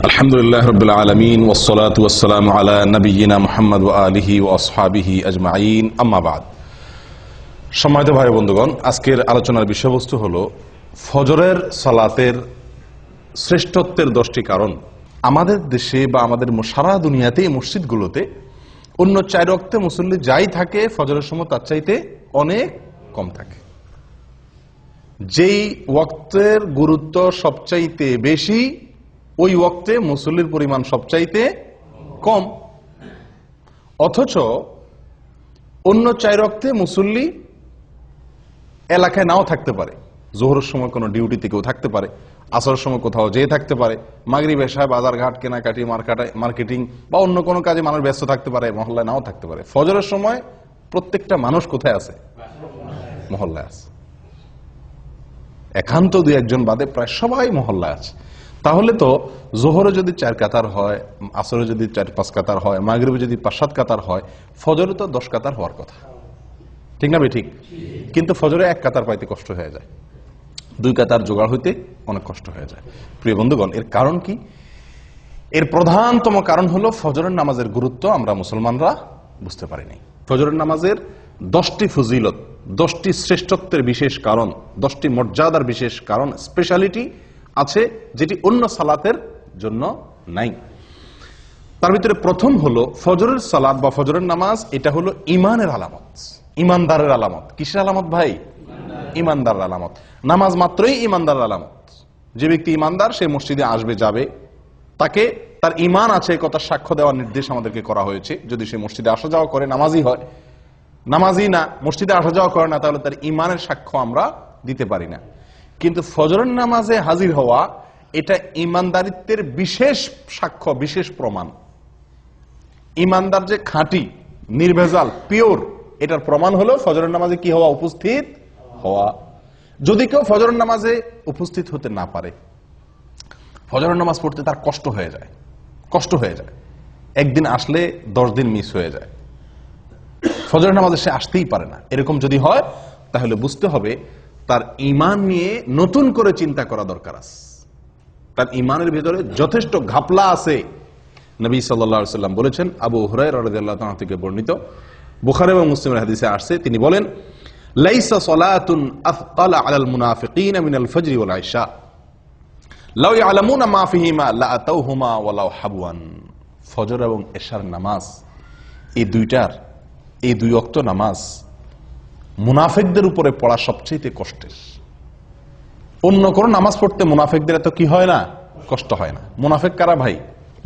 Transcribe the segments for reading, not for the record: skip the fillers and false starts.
আলহামদুলিল্লাহ রাব্বিল আলামিন ওয়াসসালাতু ওয়াসসালামু আলা নাবিয়িনা মুহাম্মদ ওয়া আলিহি ওয়া আসহাবিহি আজমাইন, আম্মা বাদ। সম্মানিত ভাই বন্ধুগণ, আজকের আলোচনার বিষয়বস্তু হলো ফজরের সালাতের শ্রেষ্ঠত্বের 10টি কারণ। আমাদের দেশে বা আমাদের সারা দুনিয়াতে মসজিদগুলোতে অন্য 4 ওয়াক্তে মুসল্লি যাই থাকে, ফজরের সময় তার চাইতে অনেক কম থাকে। যেই ওয়াক্তের গুরুত্ব সবচাইতে বেশি, ওই ওয়াক্তে মুসল্লির পরিমাণ সবচাইতে কম। অথচ অন্য 4 ওয়াক্তে মুসল্লি এলাকায় নাও থাকতে পারে। জোহরের সময় কোনো ডিউটিতে কেউ থাকতে পারে, আসরের সময় কোথাও যেয়ে থাকতে পারে, মাগরিব এশায় বাজারঘাট কেনাকাটি মার্কেটিং বা অন্য কোনো কাজে মানুষ ব্যস্ত থাকতে পারে, মহল্লায় নাও থাকতে পারে। ফজরের সময় প্রত্যেকটা মানুষ কোথায় আছে? মহল্লায় আছে। একান্ত 2-1 বাদে প্রায় সবাই মহল্লায় আছে। তাহলে তো জোহরে যদি 4 কাতার হয়, আসরে যদি 4-5 কাতার হয়, মাগরিবে যদি 5-7 কাতার হয়, ফজরে তো 10 কাতার হওয়ার কথা, ঠিক না ভাই? ঠিক। কিন্তু ফজরে 1 কাতার পাইতে কষ্ট হয়ে যায়, 2 কাতার জোগাড় হইতে অনেক কষ্ট হয়ে যায়। প্রিয় বন্ধুগণ, এর কারণ কি? এর প্রধানতম কারণ হলো ফজরের নামাজের গুরুত্ব আমরা মুসলমানরা বুঝতে পারিনি। ফজরের নামাজের 10টি ফজিলত, 10টি শ্রেষ্ঠত্বের বিশেষ কারণ, 10টি মর্যাদার বিশেষ কারণ, স্পেশালিটি আছে যেটি অন্য সালাতের জন্য নাই। তার ভিতরে প্রথম হলো ফজরের সালাত বা ফজরের নামাজ। এটা হলো ইমানের আলামত, ইমানদারের আলামত। কিসের আলামত ভাই? ইমানদারের আলামত। নামাজ মাত্রই ইমানদারের আলামত। যে ব্যক্তি ইমানদার সে মসজিদে আসবে, যাবে, তাকে তার ইমান আছে কথা সাক্ষ্য দেওয়ার নির্দেশ আমাদেরকে করা হয়েছে। যদি সে মসজিদে আসা যাওয়া করে, নামাজি হয়। নামাজি না, মসজিদে আসা যাওয়া করে না, তাহলে তার ইমানের সাক্ষ্য আমরা দিতে পারি না। কিন্তু ফজরের নামাজে হাজির হওয়া এটা ইমানদারিত্বের বিশেষ সাক্ষ্য, বিশেষ প্রমাণ। ইমানদার যে খাঁটি, নির্ভেজাল, পিওর, এটার প্রমাণ হলো ফজরের নামাজে কি হওয়া? উপস্থিত হওয়া। যদি কেউ ফজরের নামাজে উপস্থিত হতে না পারে, ফজরের নামাজ পড়তে তার কষ্ট হয়ে যায়, একদিন আসলে 10 দিন মিস হয়ে যায়, ফজরের নামাজে সে আসতেই পারে না, এরকম যদি হয়, তাহলে বুঝতে হবে তার ঈমান নিয়ে নতুন করে চিন্তা করা দরকার আছে। তার ঈমানের ভিতরে যথেষ্ট ঘাপলা আছে। নবী সাল্লাল্লাহু আলাইহি ওয়াসাল্লাম বলেছেন, আবু হুরায়রা রাদিয়াল্লাহু তাআলা থেকে বর্ণিত, বুখারী এবং মুসলিমের হাদিসে আসছে, তিনি বলেন, লাইসা সালাতুন আথকালা আলাল মুনাফিকিনা মিনাল ফজরি ওয়াল ইশা লাউ ইয়ালামুনা মা ফিহিমা লাআতাউহুমা ওয়ালাউ হাবওয়ান। ফজর এবং এশার নামাজ, এই 2 ওয়াক্ত নামাজ মুনাফিকদের উপরে পড়া সবচেয়ে কষ্টের। অন্য কোন নামাজ পড়তে মুনাফিকদের এত কি হয় না? কষ্ট হয় না। মুনাফিক কারা ভাই?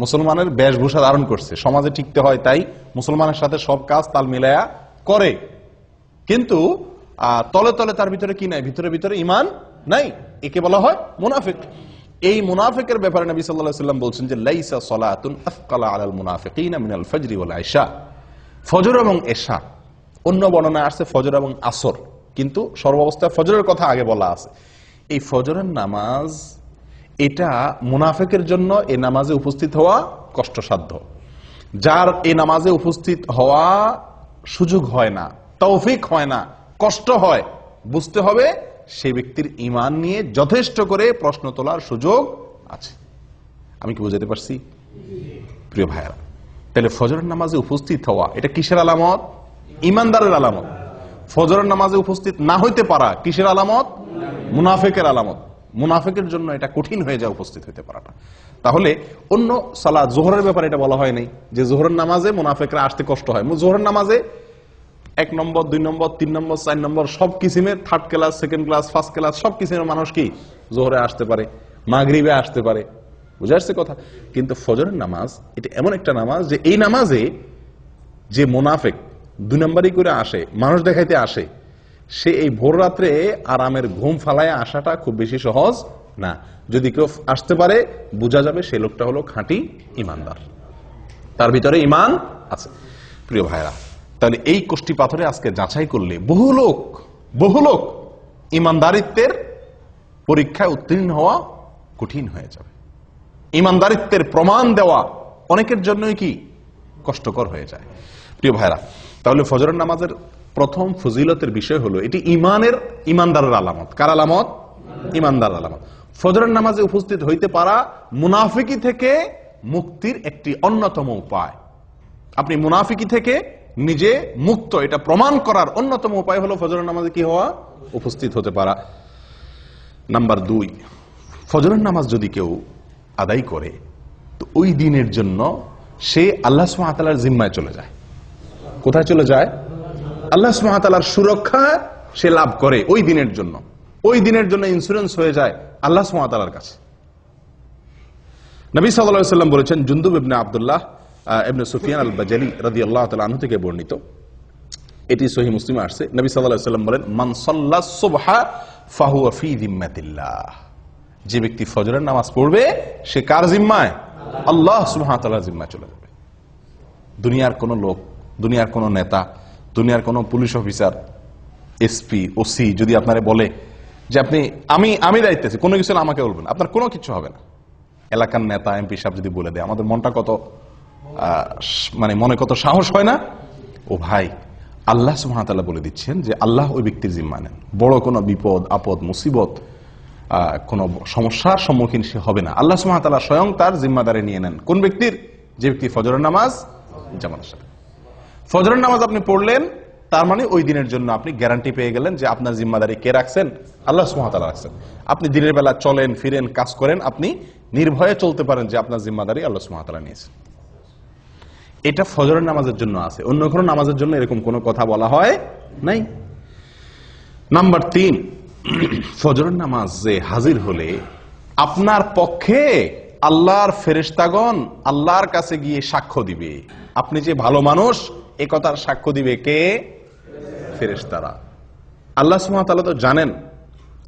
মুসলমানের বেশভূষা ধারণ করছে, সমাজে টিকতে হয় তাই মুসলমানের সাথে সব কাজ তাল মিলায়া করে, কিন্তু তলে তলে তার ভিতরে কি নাই? ভিতরে ঈমান নাই। একে বলা হয় মুনাফিক। এই মুনাফিকের ব্যাপারে নবী সাল্লাল্লাহু আলাইহি ওয়াসাল্লাম বলছেন যে লাইসা সালাতুন আথকালা আলাল মুনাফিকিনা মিনাল ফজরি ওয়াল ইশা। ফজর এবং এশা, অন্য বর্ণনায় আসছে ফজর এবং আসর, কিন্তু সর্বাবস্থায় ফজরের কথা আগে বলা আছে। এই ফজরের নামাজ এটা মুনাফিকের জন্য এই নামাজে উপস্থিত হওয়া কষ্টসাধ্য। যার এই নামাজে উপস্থিত হওয়া সুযোগ হয় না, তৌফিক হয় না, কষ্ট হয়, বুঝতে হবে সেই ব্যক্তির ঈমান নিয়ে যথেষ্ট করে প্রশ্ন তোলার সুযোগ আছে। আমি কি বুঝাতে পারছি প্রিয় ভাইয়েরা? তাহলে ফজরের নামাজে উপস্থিত হওয়া এটা কিসের আলামত? ঈমানদারের আলামত। ফজরের নামাজে উপস্থিত না হইতে পারা কিসের আলামত? মুনাফিকের আলামত। মুনাফিকের জন্য এটা কঠিন হয়ে যায় উপস্থিত হইতে পারাটা। তাহলে অন্য সালাত, জোহরের ব্যাপারে এটা বলা হয় নাই যে জোহরের নামাজে মুনাফিকরা আসতে কষ্ট হয়। জোহরের নামাজে 1 নম্বর, 2 নম্বর, 3 নম্বর, 4 নম্বর সব কিসিমের, 3rd class, 2nd class, 1st class সব কিসিমের মানুষ কি জোহরে আসতে পারে, মাগরিবে আসতে পারে। বুঝে আসছে কথা? কিন্তু ফজরের নামাজ এটা এমন একটা নামাজ যে এই নামাজে যে মুনাফিক 2 নম্বরই করে আসে, মানুষ দেখাইতে আসে, সে এই ভোর রাত্রে আরামের ঘুম ফালায় আসাটা খুব বেশি সহজ না। যদি কেউ আসতে পারে, বোঝা যাবে সেই লোকটা হলো খাঁটি ইমানদার, তার ভিতরে ঈমান আছে। প্রিয় ভাইরা, তাহলে এই কোষ্টি পাথরে আজকে যাচাই করলে বহু লোক ইমানদারিত্বের পরীক্ষায় উত্তীর্ণ হওয়া কঠিন হয়ে যাবে। ইমানদারিত্বের প্রমাণ দেওয়া অনেকের জন্যই কি কষ্টকর হয়ে যায়। প্রিয় ভাইরা, তাহলে ফজরের নামাজের প্রথম ফজিলতের বিষয় হলো এটি ইমানদারের আলামত। কার আলামত? ইমানদার আলামত। ফজরের নামাজে উপস্থিত হইতে পারা মুনাফিকি থেকে মুক্তির একটি অন্যতম উপায়। আপনি মুনাফিকি থেকে নিজে মুক্ত, এটা প্রমাণ করার অন্যতম উপায় হলো ফজরের নামাজে কি হওয়া, উপস্থিত হতে পারা। নাম্বার 2, ফজরের নামাজ যদি কেউ আদায় করে তো ওই দিনের জন্য সে আল্লাহ সুবহানাহু ওয়া তাআলার জিম্মায় চলে যায়। কোথায় চলে যায়? আল্লাহ সুবহানাহু ওয়া তাআলার সুরক্ষা সে লাভ করে ওই দিনের জন্য। ওই দিনের জন্য ইন্স্যুরেন্স হয়ে যায় আল্লাহ সুবহানাহু ওয়া তাআলার কাছে। নবী সাল্লাল্লাহু আলাইহি ওয়াসাল্লাম বলেছেন, জুনদুব ইবনে আব্দুল্লাহ ইবনে সুফিয়ান আল বাজালি রাদিয়াল্লাহু তাআলা আনহু থেকে বর্ণিত, এটি সহিহ মুসলিমে আসছে। নবী সাল্লাল্লাহু আলাইহি ওয়াসাল্লাম বলেন, মান সাল্লাস সুবহা ফাহুয়া ফি যিম্মাতিল্লাহ। যে ব্যক্তি ফজরের নামাজ পড়বে সে কার জিম্মায়? আল্লাহ সুবহানাহু ওয়া তাআলার জিম্মায় চলে যাবে। দুনিয়ার কোন লোক, দুনিয়ার কোন নেতা, দুনিয়ার কোন পুলিশ অফিসার, এসপি, ওসি যদি আপনারে বলে যে আপনি আমি দায়িত্বে আছি, কোনো কিছু আমাকে বলবেন, আপনার কোনো কিছু হবে না। এলাকার নেতা, এমপি সাহেব যদি বলে দেয়, আমাদের মনটা কত মনে কত সাহস হয় না? ও ভাই, আল্লাহ সুবহানাহু ওয়া তাআলা বলে দিচ্ছেন যে আল্লাহ ওই ব্যক্তির জিম্মা নেন। বড় কোনো বিপদ আপদ মুসিবত, কোনো সমস্যার সম্মুখীন সে হবে না। আল্লাহ সুবহানাহু ওয়া তাআলা স্বয়ং তার জিম্মাদারি নিয়ে নেন। কোন ব্যক্তির? যে ব্যক্তি ফজরের নামাজ জামাতের সাথে। ফজরের নামাজ আপনি পড়লেন, তার মানে ওই দিনের জন্য আপনি গ্যারান্টি পেয়ে গেলেন যে আপনার জিম্মাদারি কে রাখছেন? আল্লাহ সুবহানাহু ওয়া তাআলা রাখছেন। আপনি দিনের বেলা চলেন ফিরেন কাজ করেন, আপনি নির্ভয়ে চলতে পারেন যে আপনার জিম্মাদারি আল্লাহ সুবহানাহু ওয়া তাআলা নিয়েছেন। এটা ফজরের নামাজের জন্য আছে, অন্য কোনো নামাজের জন্য এরকম কোনো কথা বলা হয় নাই। নাম্বার 3, ফজরের নামাজে হাজির হলে আপনার পক্ষে আল্লাহর ফেরেশতাগণ আল্লাহর কাছে গিয়ে সাক্ষ্য দিবে। আপনি যে ভালো মানুষ এ কথার সাক্ষ্য দিবে কে? ফেরেশতারা। আল্লাহ সুবহানাহু ওয়া তাআলা তো জানেন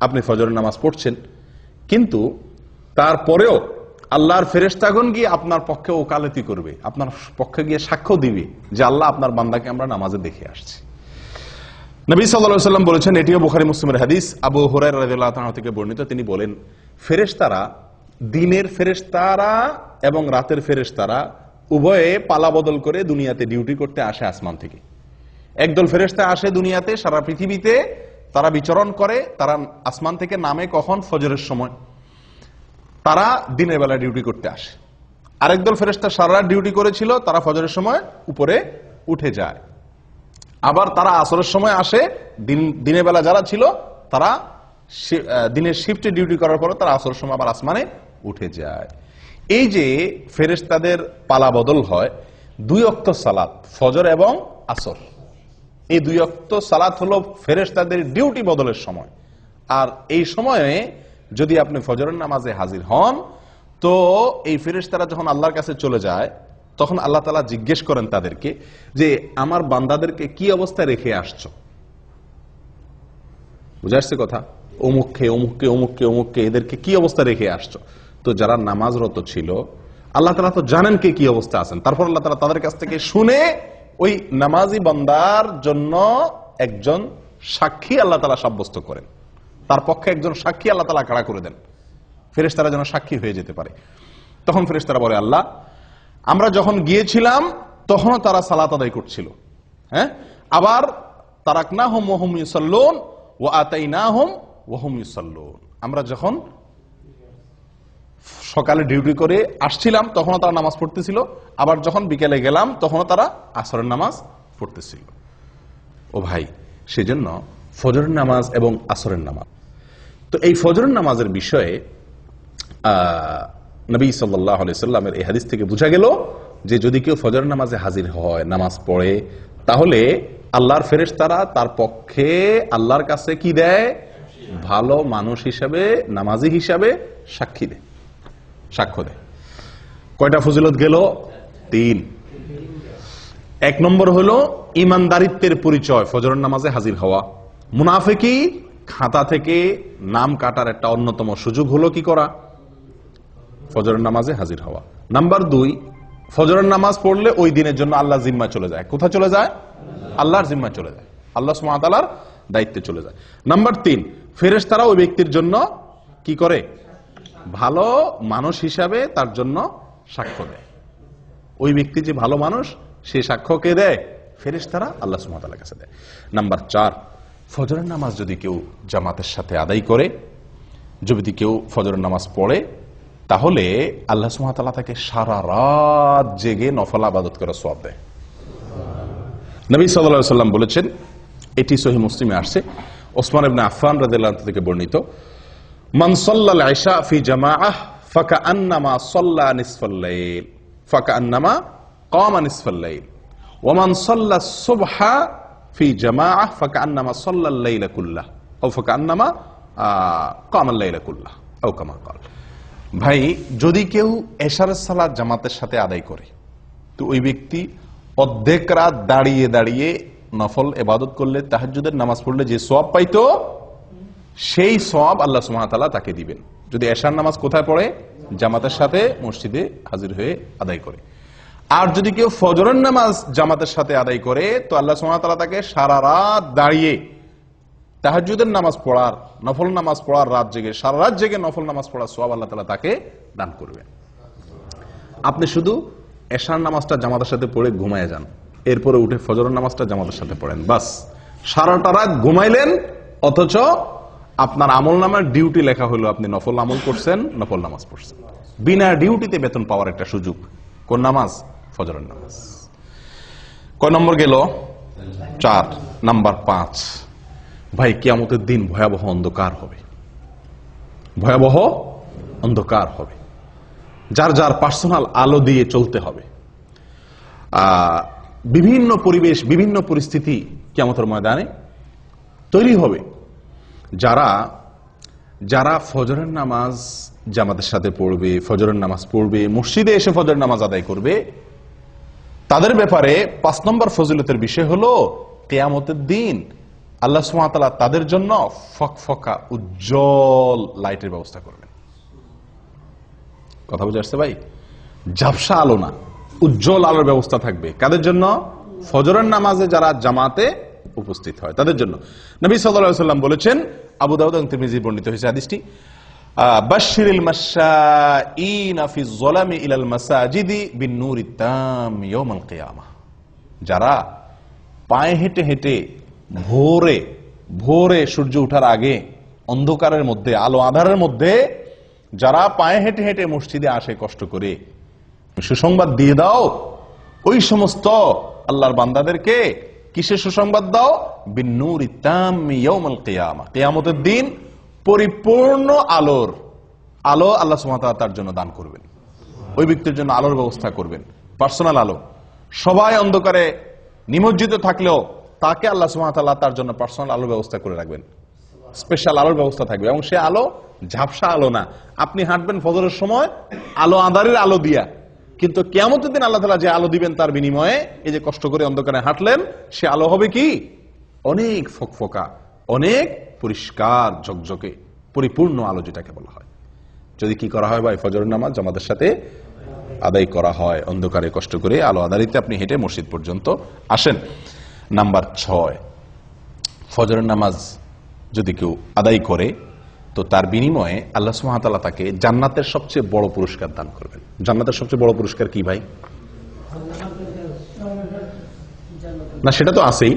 আপনি ফজরের নামাজ পড়ছেন, কিন্তু তারপরেও আল্লাহর ফেরেশতাগণ গিয়ে আপনার পক্ষে ওকালতি করবে, আপনার পক্ষে গিয়ে সাক্ষ্য দিবে যে আল্লাহ আপনার বান্দাকে আমরা নামাজে দেখে আসছি। নবী সাল্লাল্লাহু আলাইহি ওয়াসাল্লাম বলেছেন, এটিও বুখারী মুসলিমের হাদিস, আবু হুরায়রা রাদিয়াল্লাহু তাআলা থেকে বর্ণিত, তিনি বলেন, ফেরেশতারা, দিনের ফেরেশতারা এবং রাতের ফেরেশতারা উভয়ে পালা বদল করে দুনিয়াতে ডিউটি করতে আসে আসমান থেকে। একদল ফেরেশতা আসে দুনিয়াতে, সারা পৃথিবীতে তারা বিচরণ করে। তারা আসমান থেকে নামে কখন? ফজরের সময়। তারা দিনের বেলা ডিউটি করতে আসে। আরেকদল ফেরেশতা সারা রাত ডিউটি করেছিল, তারা ফজরের সময় উপরে উঠে যায়। আবার তারা আসরের সময় আসে, দিনের বেলা যারা ছিল তারা দিনের শিফটে ডিউটি করার পরে তারা আসরের সময় আবার আসমানে উঠে যায়। এই যে ফেরেশতাদের পালা বদল হয়, 2 ওয়াক্ত সালাত, ফজর এবং আসর, এই 2 ওয়াক্ত সালাত হলো ফেরেশতাদের ডিউটি বদলের সময়। আর এই সময়ে যদি আপনি ফজরের নামাজে হাজির হন, তো এই ফেরেশতারা যখন আল্লাহর কাছে চলে যায়, তখন আল্লাহ তাআলা জিজ্ঞেস করেন তাদেরকে যে আমার বান্দাদেরকে কি অবস্থায় রেখে আসছো? বুঝা আসছে কথা? অমুককে অমুককে অমুককে অমুককে এদেরকে কি অবস্থা রেখে আসছো? তো যারা নামাজরত ছিল আল্লাহ তাআলা তো জানেন কে কি অবস্থা আছেন। তারপর আল্লাহ তাআলা তাদের কাছ থেকে শুনে ওই নামাজি বান্দার জন্য একজন সাক্ষী আল্লাহ তাআলা সাব্যস্ত করেন, তার পক্ষে একজন সাক্ষী আল্লাহ তাআলা খাড়া করে দেন, ফেরেশতারা যেন সাক্ষী হয়ে যেতে পারে। তখন ফেরেশতারা বলে, আল্লাহ, আমরা যখন গিয়েছিলাম তখনও তারা সালাত আদায় করছিল, হ্যাঁ, আবার তারাকনাহুম ওয়া হুম ইউসাল্লুন ওয়া আতাইনাহুম ওয়া হুম ইউসাল্লুন। আমরা যখন সকালে ডিউটি করে আসছিলাম তখনও তারা নামাজ পড়তেছিল, আবার যখন বিকেলে গেলাম তখনও তারা আসরের নামাজ পড়তেছিল। ও ভাই, সেজন্য ফজরের নামাজ এবং আসরের নামাজ, তো এই ফজরের নামাজের বিষয়ে নবী সাল্লাল্লাহু আলাইহি সাল্লামের এই হাদিস থেকে বোঝা গেল যে যদি কেউ ফজরের নামাজে হাজির হয়, নামাজ পড়ে, তাহলে আল্লাহর ফেরেশতারা তার পক্ষে আল্লাহর কাছে কি দেয়? ভালো মানুষ হিসাবে, নামাজি হিসাবে সাক্ষী দেয়, সাক্ষ্য দেয়। কয়টা ফজিলত গেল? 3। 1 নম্বর হলো ইমানদারিত্বের পরিচয় ফজরের নামাজে হাজির হওয়া। মুনাফিকি খাতা থেকে নাম কাটার একটা অন্যতম সুযোগ হলো কি করা? ফজরের নামাজে হাজির হওয়া। নাম্বার 2, ফজরের নামাজ পড়লে ওই দিনের জন্য আল্লাহ জিম্মায় চলে যায়। কোথায় চলে যায়? আল্লাহর জিম্মায় চলে যায়, আল্লাহ সুবহানাহু ওয়া তাআলার দায়িত্বে চলে যায়। নাম্বার 3, ফেরেশতারা ওই ব্যক্তির জন্য কি করে? ভালো মানুষ হিসাবে তার জন্য সাক্ষ্য দেয়। ওই ব্যক্তি যে ভালো মানুষ, সে সাক্ষ্য কে দেয়? ফেরেশতারা আল্লাহ সুবহানাহু ওয়া তাআলার কাছে দেয়। নাম্বার 4, ফজরের নামাজ যদি কেউ জামাতের সাথে আদায় করে, যদি কেউ ফজরের নামাজ পড়ে তাহলে আল্লাহ সুবহানাহু ওয়া তাআলা তাকে সারা রাত জেগে নফল ইবাদত করার সওয়াব দেয়। নবী সাল্লাল্লাহু আলাইহি ওয়াসাল্লাম বলেছেন, এটি সহিহ মুসলিমে আসছে, ওসমান ইবনে আফফান রাদিয়াল্লাহু আনহু থেকে বর্ণিত, মান সাল্লাল ইশা ফি জামাআহ ফাকান্নামা সাল্লা নিসফাল লাইল ফাকান্নামা কামা নিসফাল লাইল ওয়া মান সাল্লাস সুবহা ফি জামাআহ ফাকান্নামা সাল্লাল লাইলা কুল্লাহ আও ফাকান্নামা কামাল লাইলা কুল্লাহ আও কামা ক্বাল। ভাই, যদি কেউ এশারের সালাত জামাতের সাথে আদায় করে তো ওই ব্যক্তি অর্ধেক রাত দাঁড়িয়ে দাঁড়িয়ে নফল ইবাদত করলে, তাহাজ্জুদের নামাজ পড়লে যে সওয়াব পাইতো সেই সওয়াব আল্লাহ সুবহানাহু ওয়া তাআলা তাকে দিবেন। যদি এশার নামাজ কোথায় পড়ে? জামাতের সাথে মসজিদে হাজির হয়ে আদায় করে। আর যদি কেউ ফজরের নামাজ জামাতের সাথে আদায় করে তো আল্লাহ সুবহানাহু ওয়া তাআলা তাকে সারা রাত দাঁড়িয়ে তাহাজ্জুদের নামাজ পড়ার, নফল নামাজ পড়ার, রাত জেগে সারা রাত জেগে নফল নামাজ পড়ার সওয়াব আল্লাহ তাআলা তাকে দান করবেন। আপনি শুধু এশার নামাজটা জামাতের সাথে পড়ে ঘুমায় যান, এরপরে উঠে ফজরের নামাজটা জামাতের সাথে পড়েন, বাস সারাটা রাত ঘুমাইলেন, অথচ আপনার আমল নামার ডিউটি লেখা হলো আপনি নফল আমল করছেন, নফল নামাজ পড়ছেন। বিনা ডিউটিতে বেতন পাওয়ার একটা সুযোগ। কোন নামাজ? ফজরের নামাজ। কয় নম্বর গেল? 4। নাম্বার 5, ভাই কিয়ামতের দিন ভয়াবহ অন্ধকার হবে, ভয়াবহ অন্ধকার হবে, যার যার পার্সোনাল আলো দিয়ে চলতে হবে। বিভিন্ন পরিবেশ, বিভিন্ন পরিস্থিতি কিয়ামতের ময়দানে তৈরি হবে। যারা যারা ফজরের নামাজ জামাতের সাথে পড়বে, ফজরের নামাজ পড়বে, মসজিদে এসে ফজরের নামাজ আদায় করবে, তাদের ব্যাপারে 5 নম্বর ফজিলতের বিষয় হলো কিয়ামতের দিন আল্লাহ সুবহানাহু ওয়া তাআলা তাদের জন্য ফকফকা উজ্জ্বল লাইটের ব্যবস্থা করবেন। কথা বুঝে আসছে ভাই? ঝাপসা আলো না, উজ্জ্বল আলোর ব্যবস্থা থাকবে। কাদের জন্য? ফজরের নামাজে যারা জামাতে উপস্থিত হয় তাদের জন্য। নবী সাল্লাল্লাহু আলাইহি ওয়াসাল্লাম বলেছেন, আবু দাউদ এবং তিরমিজি বর্ণিত হয়েছে হাদিসটি, বাশশিরিল মাশাঈনা ফিজ যালামি ইলাল মাসাজিদি বিন-নূরিত তাম ইয়াউমাল কিয়ামাহ। যারা পায়ে হেঁটে হেঁটে ভোরে ভোরে সূর্য ওঠার আগে অন্ধকারের মধ্যে, আলো আঁধারের মধ্যে যারা পায়ে হেঁটে হেঁটে মসজিদে আসে কষ্ট করে, সুসংবাদ দিয়ে দাও ওই সমস্ত আল্লাহর বান্দাদেরকে। কিসের সুসংবাদ দাও? বিন-নূরিত তাম ইয়াউমাল কিয়ামাহ, কিয়ামতের দিন পরিপূর্ণ আলোর আলো আল্লাহ সুবহানাহু ওয়া তাআলা তার জন্য দান করবেন। ওই ব্যক্তির জন্য আলোর ব্যবস্থা করবেন, পার্সোনাল আলো। সবাই অন্ধকারে নিমজ্জিত থাকলেও তাকে আল্লাহ সুবহানাহু ওয়া তাআলা তার জন্য পার্সোনাল আলোর ব্যবস্থা করে রাখবেন, স্পেশাল আলোর ব্যবস্থা থাকবে। এবং সে আলো ঝাপসা আলো না। আপনি হাঁটবেন ফজরের সময় আলো আঁধারের আলো দিয়া, কিন্তু কিয়ামতের দিন আল্লাহ তাআলা যে আলো দিবেন তার বিনিময়ে এই যে কষ্ট করে অন্ধকারে হাঁটলেন, সে আলো হবে কি? অনেক ফকফকা, অনেক পরিষ্কার ঝকঝকে পরিপূর্ণ আলো, যেটাকে বলা হয়। যদি কি করা হয় ভাই? ফজরের নামাজ জামাতের সাথে আদায় করা হয়, অন্ধকারে কষ্ট করে আলো আধারিতে আপনি হেঁটে মসজিদ পর্যন্ত আসেন। নাম্বার 6, ফজরের নামাজ যদি কেউ আদায় করে তো তার বিনিময়ে আল্লাহ সুবহানাহু ওয়া তাআলা তাকে জান্নাতের সবচেয়ে বড় পুরস্কার দান করবেন। জান্নাতের সবচেয়ে বড় পুরস্কার কি ভাই? না, সেটা তো আছেই।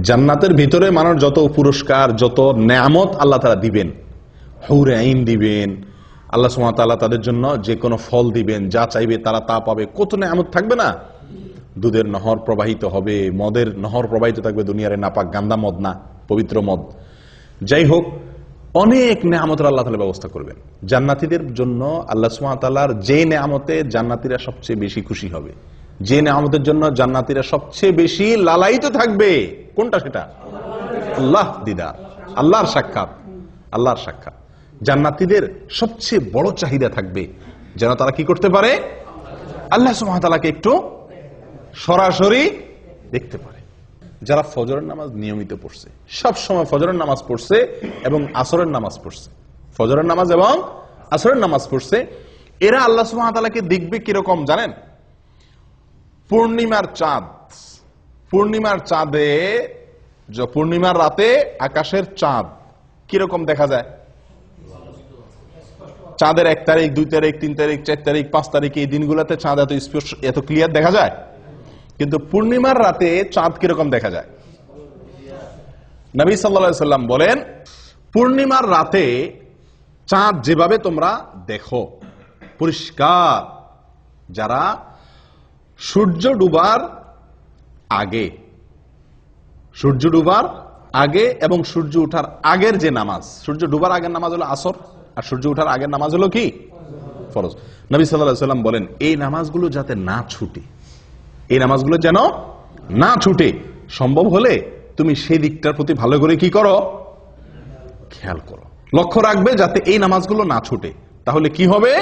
জান্নাতের ভিতরে মানুষ যত পুরস্কার, যত নেয়ামত আল্লাহ তাআলা দিবেন, হুর আইন দিবেন, আল্লাহ সুবহানাহু ওয়া তাআলা তাদের জন্য যে কোনো ফল দিবেন, যা চাইবে তারা তা পাবে। কত নেয়ামত থাকবে না? দুধের নহর প্রবাহিত হবে, মদের নহর প্রবাহিত থাকবে, দুনিয়ার নাপাক গান্দা মদ না, পবিত্র মদ। যাই হোক, অনেক নেয়ামতের আল্লাহ তাআলা ব্যবস্থা করবেন জান্নাতীদের জন্য। আল্লাহ সুবহানাহু ওয়া তাআলার যে নেয়ামতে জান্নাতীরা সবচেয়ে বেশি খুশি হবে, যে নেয়ামতের জন্য জান্নাতীরা সবচেয়ে বেশি লালায়িত থাকবে, কোনটা সেটা? আল্লাহ দিদার, আল্লাহর সাক্ষাৎ, আল্লাহর সাক্ষাৎ। জান্নাতীদের সবচেয়ে বড় চাহিদা থাকবে যেন তারা কি করতে পারে? আল্লাহ সুবহানাহু ওয়া তাআলাকে একটু সরাসরি দেখতে পারে। যারা ফজরের নামাজ নিয়মিত পড়ছে, সব সময় ফজরের নামাজ পড়ছে এবং আসরের নামাজ পড়ছে, ফজরের নামাজ এবং আসরের নামাজ পড়ছে, এরা আল্লাহ সুবহানাহু ওয়া তাআলাকে দেখবে কিরকম জানেন? পূর্ণিমার চাঁদ, পূর্ণিমার চাঁদে, পূর্ণিমার রাতে আকাশের চাঁদ কিরকম দেখা যায়? চাঁদের 1 তারিখ, 2 তারিখ, 3 তারিখ, 4 তারিখ, 5 তারিখ এই দিনগুলোতে চাঁদ এত স্পষ্ট, এত ক্লিয়ার দেখা যায়। কিন্তু পূর্ণিমার রাতে চাঁদ কিরকম দেখা যায়? নবী সাল্লাল্লাহু আলাইহি সাল্লাম বলেন, পূর্ণিমার রাতে চাঁদ যেভাবে তোমরা দেখো পরিষ্কার, যারা সূর্য ডুবার আগে এবং সূর্য ওঠার আগের যে নামাজ, সূর্য ডুবার আগের নামাজ হলো আসর, আর সূর্য ওঠার আগের নামাজ হলো কি? ফরজ। নবী সাল্লাল্লাহু আলাইহি ওয়াসাল্লাম বলেন এই নামাজগুলো যাতে না ছুটে, এই নামাজগুলো যেন না ছুটে, সম্ভব হলে তুমি সেই দিকটার প্রতি ভালো করে কি করো, খেয়াল করো, লক্ষ্য রাখবে যাতে এই নামাজগুলো না ছুটে। তাহলে কি হবে?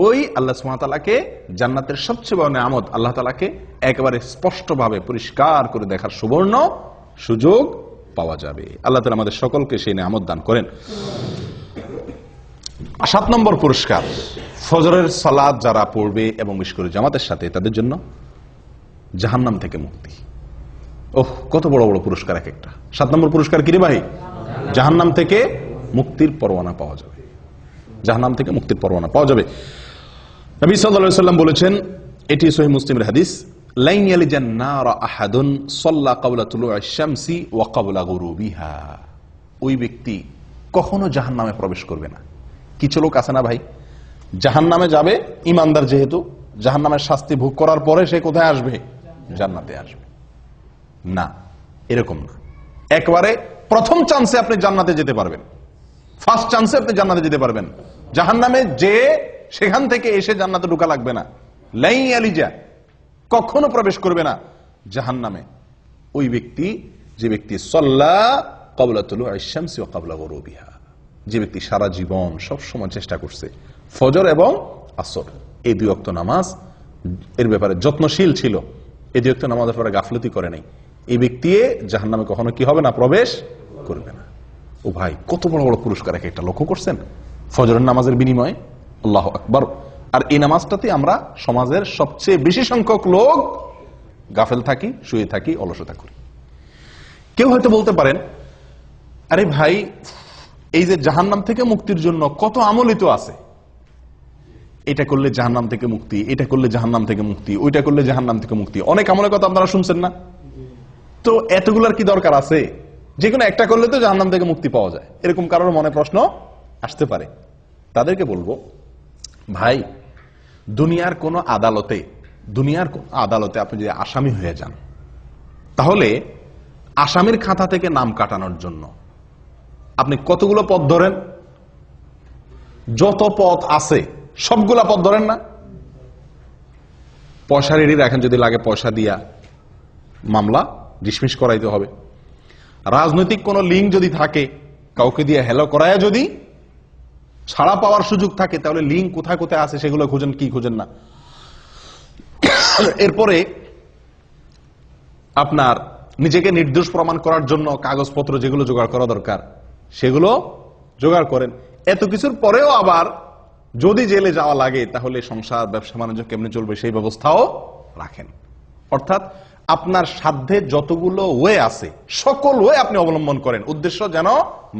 ওই আল্লাহ সুবহানাহু ওয়া তাআলাকে জান্নাতের সবচেয়ে বড় নিয়ামত, আল্লাহ তাআলাকে একেবারে স্পষ্টভাবে পরিষ্কার করে দেখার সুবর্ণ সুযোগ পাওয়া যাবে। আল্লাহ তাআলা আমাদের সকলকে সেই নিয়ামত দান করেন। 7 নম্বর পুরস্কার, ফজরের সালাত যারা পড়বে এবং বিশেষ করে জামাতের সাথে, তাদের জন্য জাহান্নাম থেকে মুক্তি। ওহ, কত বড় বড় পুরস্কার এক একটা। 7 নম্বর পুরস্কার কি রে ভাই? জাহান্নাম থেকে মুক্তির পরোয়ানা পাওয়া যাবে, জাহান্নাম থেকে মুক্তির পরোয়ানা পাওয়া যাবে। নবী সাল্লাল্লাহু আলাইহি ওয়াসাল্লাম বলেছেন, এটি সহিহ মুসলিমের হাদিস, লাইন ইয়ালিজান নার আহাদুন সাল্লা ক্বাবলা তুলুইশ শামসি ওয়া ক্বাবলা গুরুবিহা। ওই ব্যক্তি কখনো জাহান্নামে প্রবেশ করবে না। কিছু লোক আছে না ভাই, জাহান্নামে যাবে, ইমানদার যেহেতু, জাহান্নামের শাস্তি ভোগ করার পরে সে কোথায় আসবে? জান্নাতে আসবে। না, এরকম না। একবারে প্রথম চান্সে আপনি জান্নাতে যেতে পারবেন, ফার্স্ট চান্সে আপনি জান্নাতে যেতে পারবেন। জাহান্নামে যে সেখান থেকে এসে জান্নাতে ঢোকা লাগবে না। লাই আলিজা, কখনো প্রবেশ করবে না জাহান্নামে ওই ব্যক্তি, যে ব্যক্তি সাল্লা ক্বাবলা তুলুইশ শামসি ওয়া ক্বাবলা গুরুবিহা, যে ব্যক্তি সারা জীবন সব সময় চেষ্টা করছে ফজর এবং আসর এই 2 ওয়াক্ত নামাজ এর ব্যাপারে যত্নশীল ছিল, এই 2 ওয়াক্ত নামাজের ব্যাপারে গাফলতি করে নাই, এই ব্যক্তি জাহান্নামে কখনো কি হবে না? প্রবেশ করবে না। ও ভাই, কত বড় বড় পুরস্কার এক একটা, লক্ষ্য করছেন? ফজরের নামাজের বিনিময়ে, আল্লাহু আকবার। আর এই নামাজটাতে আমরা সমাজের সবচেয়ে বেশি সংখ্যক লোক গাফেল থাকি, শুয়ে থাকি, অলসতা করি। কেউ হয়তো বলতে পারেন, আরে ভাই, এই যে জাহান্নাম থেকে মুক্তির জন্য কত আমলই তো আছে, এটা করলে জাহান্নাম থেকে মুক্তি, এটা করলে জাহান্নাম থেকে মুক্তি, ওইটা করলে জাহান্নাম থেকে মুক্তি, অনেক আমলের কথা আপনারা শুনছেন না? তো এতগুলার কি দরকার আছে? যে কোনো একটা করলে তো জাহান্নাম থেকে মুক্তি পাওয়া যায়, এরকম কারোর মনে প্রশ্ন আসতে পারে। তাদেরকে বলবো, ভাই, দুনিয়ার কোন আদালতে আপনি যদি আসামি হয়ে যান, তাহলে আসামির খাতা থেকে নাম কাটানোর জন্য আপনি কতগুলো পথ ধরেন? যত পথ আছে সবগুলা পথ ধরেন না? পয়সা রেডি রাখেন, যদি লাগে পয়সা দিয়া মামলা ডিসমিস করাইতে হবে। রাজনৈতিক কোন লিঙ্ক যদি থাকে, কাউকে দিয়ে হেলো করায় যদি ছাড়া পাওয়ার সুযোগ থাকে, তাহলে লিঙ্ক কোথায় কোথায় আছে সেগুলো খুঁজেন, কি খুঁজেন না। এরপরে আপনার নিজেকে নির্দোষ প্রমাণ করার জন্য কাগজপত্র যেগুলো জোগাড় করা দরকার সেগুলো জোগাড় করেন। এত কিছুর পরেও আবার যদি জেলে যাওয়া লাগে, তাহলে সংসার ব্যবসা বাণিজ্য কেমনে চলবে সেই ব্যবস্থাও রাখেন। অর্থাৎ আপনার সাধ্যে যতগুলো ওয়ে আছে সকল ওয়ে আপনি অবলম্বন করেন, উদ্দেশ্য যেন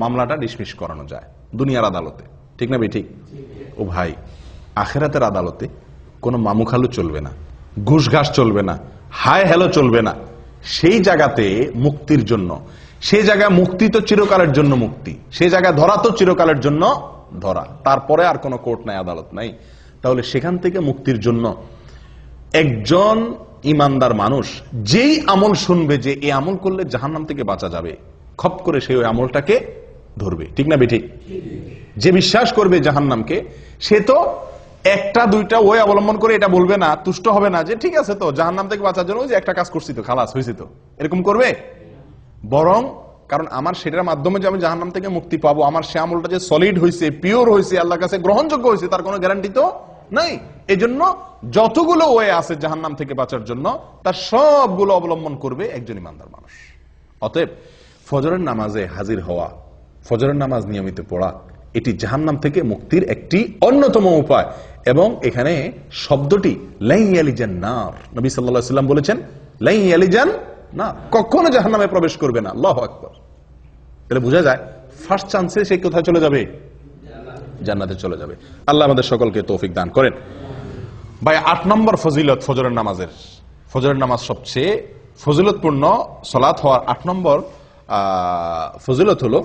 মামলাটা ডিসমিস করানো যায় দুনিয়ার আদালতে। ঠিক না ঠিক? ও ভাই, আখেরাতের আদালতে কোনো মামুখালু চলবে না, ঘুষ ঘাস চলবে না, হায় হেলো চলবে না। সেই জায়গাতে মুক্তির জন্য, সেই জায়গায় মুক্তি তো চিরকালের জন্য মুক্তি, সেই জায়গায় ধরা তো চিরকালের জন্য ধরা, তারপরে আর কোনো কোর্ট নাই, আদালত নাই। তাহলে সেখান থেকে মুক্তির জন্য একজন ইমানদার মানুষ যেই আমল শুনবে যে এই আমল করলে জাহান্নাম থেকে বাঁচা যাবে, খপ করে সেই ওই আমলটাকে ধরবে। ঠিক না বেঠিক? যে বিশ্বাস করবে জাহান্নামকে, সে তো একটা দুইটা ওয়ে অবলম্বন করে এটা বলবে না, তুষ্ট হবে না যে ঠিক আছে তো জাহান্নাম থেকে বাঁচার জন্য যে একটা কাজ করছি তো খালাস হয়েছে তো, এরকম করবে। বরং কারণ আমার সেটার মাধ্যমে যে আমি জাহান্নাম থেকে মুক্তি পাবো, আমার সে আমলটা যে সলিড হয়েছে, পিওর হয়েছে, আল্লাহর কাছে গ্রহণযোগ্য হয়েছে, তার কোনো গ্যারান্টি তো নাই। এই জন্য যতগুলো ওয়ে আছে জাহান্নাম থেকে বাঁচার জন্য, তার সবগুলো অবলম্বন করবে একজন ইমানদার মানুষ। অতএব ফজরের নামাজে হাজির হওয়া, ফজরের নামাজ নিয়মিত পড়া, এটি জাহান্নাম থেকে মুক্তির একটি অন্যতম উপায়। এবং এখানে শব্দটি লাই ইয়ালিজান নার, নবী সাল্লাল্লাহু আলাইহি ওয়াসাল্লাম বলেছেন লাই ইয়ালিজান না, কখনো জাহান্নামে প্রবেশ করবে না। আল্লাহু আকবার। তাহলে বোঝা যায় ফার্স্ট চান্সে সে কোথায় চলে যাবে? জান্নাতে চলে যাবে। আল্লাহ আমাদের সকলকে তৌফিক দান করেন। ভাই, 8 নম্বর ফজিলত ফজরের নামাজের, ফজরের নামাজ সবচেয়ে ফজিলতপূর্ণ সালাত হওয়ার 8 নম্বর ফজিলত হলো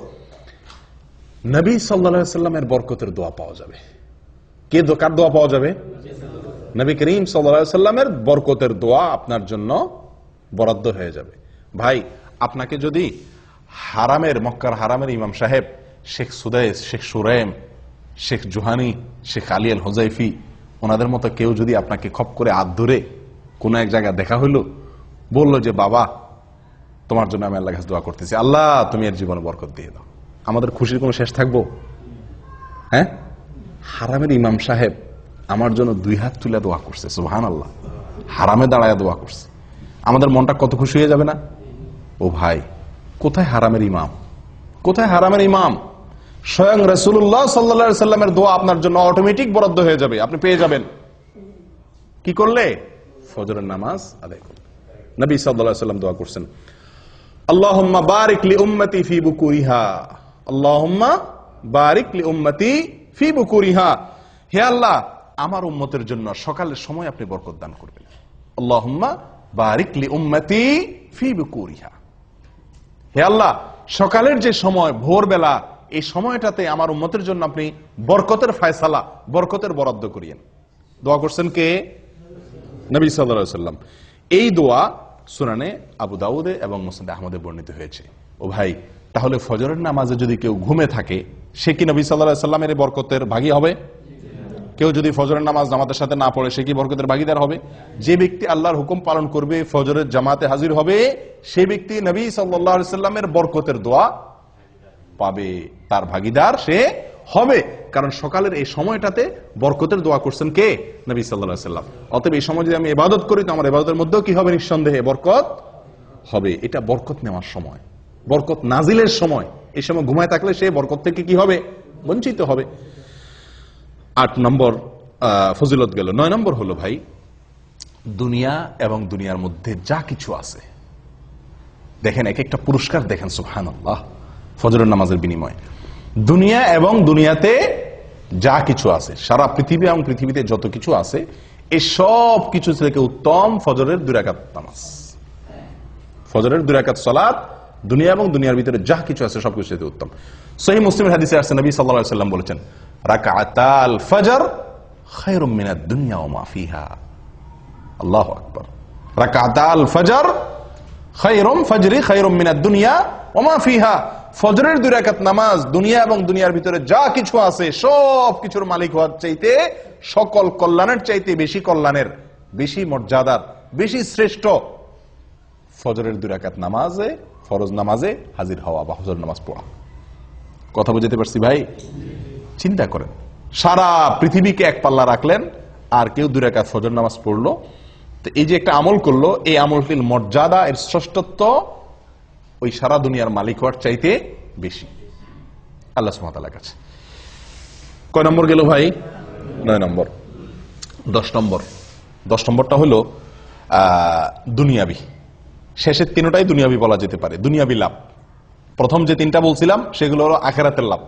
নবী সাল্লাল্লাহু আলাইহি ওয়াসাল্লামের বরকতের দোয়া পাওয়া যাবে। কার দোয়া পাওয়া যাবে? নবী করিম সাল্লাল্লাহু আলাইহি ওয়াসাল্লামের বরকতের দোয়া আপনার জন্য বরাদ্দ হয়ে যাবে। ভাই, আপনাকে যদি মক্কার হারামের ইমাম সাহেব শেখ সুদাইস, শেখ সুরাইম, শেখ জুহানি, শেখ আলী আল হুজাইফি, ওনাদের মতো কেউ যদি আপনাকে খপ করে হাত ধরে কোন এক জায়গায় দেখা হইলো, বললো যে বাবা তোমার জন্য আমি আল্লাহর কাছে দোয়া করতেছি, আল্লাহ তুমি এর জীবনে বরকত দিয়ে দাও, আমাদের খুশির কোনো শেষ থাকবো? হ্যাঁ, হারামের ইমাম সাহেব আমার জন্য 2 হাত তুলে দোয়া করছে, সুবহানাল্লাহ, হারামে দাঁড়ায় দোয়া করছে, আমাদের মনটা কত খুশি হয়ে যাবে না? ও ভাই, কোথায় হারামের ইমাম? কোথায় হারামের ইমাম? স্বয়ং রাসূলুল্লাহ সাল্লাল্লাহু আলাইহি সাল্লামের দোয়া আপনার জন্য অটোমেটিক বরাদ্দ হয়ে যাবে, আপনি পেয়ে যাবেন। কি করলে? ফজরের নামাজ আদায় করলে। নবী সাল্লাল্লাহু আলাইহি সাল্লাম দোয়া করছেন, আল্লাহুম্মা বারিক লি উম্মতি ফি বুকুরিহা, আল্লাহুম্মা বারিক লি উম্মতি ফি বুকুরিহা, হে আল্লাহ আমার উম্মতের জন্য সকালের সময় আপনি বরকত দান করবেন। আল্লাহুম্মা বারিক লি উম্মতি ফি বুকুরিহা, হে আল্লাহ সকালের যে সময়, ভোরবেলা, এই সময়টাতে আমার উম্মতের জন্য আপনি বরকতের ফয়সালা, বরকতের বরাদ্দ করিয়েন। দোয়া করছেন কে? নবী সাল্লাল্লাহু আলাইহি সাল্লাম। এই দোয়া সুনানে আবু দাউদে এবং মুসনাদ আহমদে বর্ণিত হয়েছে। ও ভাই, তাহলে ফজরের নামাজে যদি কেউ ঘুমে থাকে, সে কি নবী সাল্লাল্লাহু আলাইহি সাল্লামের বরকতের ভাগী হবে? কেউ যদি ফজরের নামাজ জামাতের সাথে না পড়ে, সে কি বরকতের ভাগীদার হবে? যে ব্যক্তি আল্লাহর হুকুম পালন করবে, ফজরের জামাতে হাজির হবে, সেই ব্যক্তি নবী সাল্লাল্লাহু আলাইহি সাল্লামের বরকতের দোয়া পাবে, তার ভাগীদার সে হবে। কারণ সকালের এই সময়টাতে বরকতের দোয়া করছেন কে? নবী সাল্লাল্লাহু আলাইহি সাল্লাম। অতএব এই সময় যদি আমি ইবাদত করি, তো আমার ইবাদতের মধ্যেও কি হবে? নিঃসন্দেহে বরকত হবে। এটা বরকত নেওয়ার সময়, বরকত নাজিলের সময়। এই সময় ঘুমায় থাকলে সে বরকত থেকে কি হবে? বঞ্চিত হবে। 8 নম্বর ফজিলত গেল। 9 নম্বর হলো ভাই, দুনিয়া এবং দুনিয়ার মধ্যে যা কিছু আছে, দেখেন এক একটা পুরস্কার দেখেন, সুবহানাল্লাহ, ফজরের নামাজের বিনিময়ে। দুনিয়া এবং দুনিয়াতে যা কিছু আছে, সারা পৃথিবী এবং পৃথিবীতে যত কিছু আছে, এই সব কিছু থেকে উত্তম ফজরের 2 রাকাত নামাজ। ফজরের 2 রাকাত সালাত দুনিয়া এবং দুনিয়ার ভিতরে যা কিছু আছে সবকিছু থেকে উত্তম। সহিহ মুসলিমের হাদিসে আসছে, নবী সাল্লাল্লাহু আলাইহি সাল্লাম বলেছেন, রাকাতাল ফজর খায়রুম মিনাদ দুনিয়া ওয়া মা ফিহা। আল্লাহু আকবার। রাকাতাল ফজর খায়রুম মিনাদ দুনিয়া ওয়া মা ফিহা। ফজরের 2 রাকাত নামাজ দুনিয়া এবং দুনিয়ার ভিতরে যা কিছু আছে সব কিছুর মালিক হওয়ার চাইতে, সকল কল্যাণের চাইতে বেশি কল্যাণের, বেশি মর্যাদার, বেশি শ্রেষ্ঠ ফজরের 2 রাকাত নামাজে, ফরজ নামাজে হাজির হওয়া বা ফজর নামাজ পড়া। কথা বুঝতে পারছি ভাই? চিন্তা করেন, সারা পৃথিবীকে এক পাল্লা রাখলেন, আর কেউ 2 রাকাত ফজর নামাজ পড়লো, তো এই যে একটা আমল করলো, এই আমলটির মর্যাদা, এর শ্রেষ্ঠত্ব ওই সারা দুনিয়ার মালিক হওয়ার চাইতে বেশি আল্লাহ সুবহানাহু ওয়া তাআলার কাছে। কয় নম্বর গেল ভাই? 9 নম্বর। 10 নম্বরটা হলো দুনিয়াবি। শেষের 3টাই দুনিয়াবি বলা যেতে পারে, দুনিয়াবি লাভ। প্রথম যে 3টা বলছিলাম সেগুলো হলো আখিরাতের লাভ,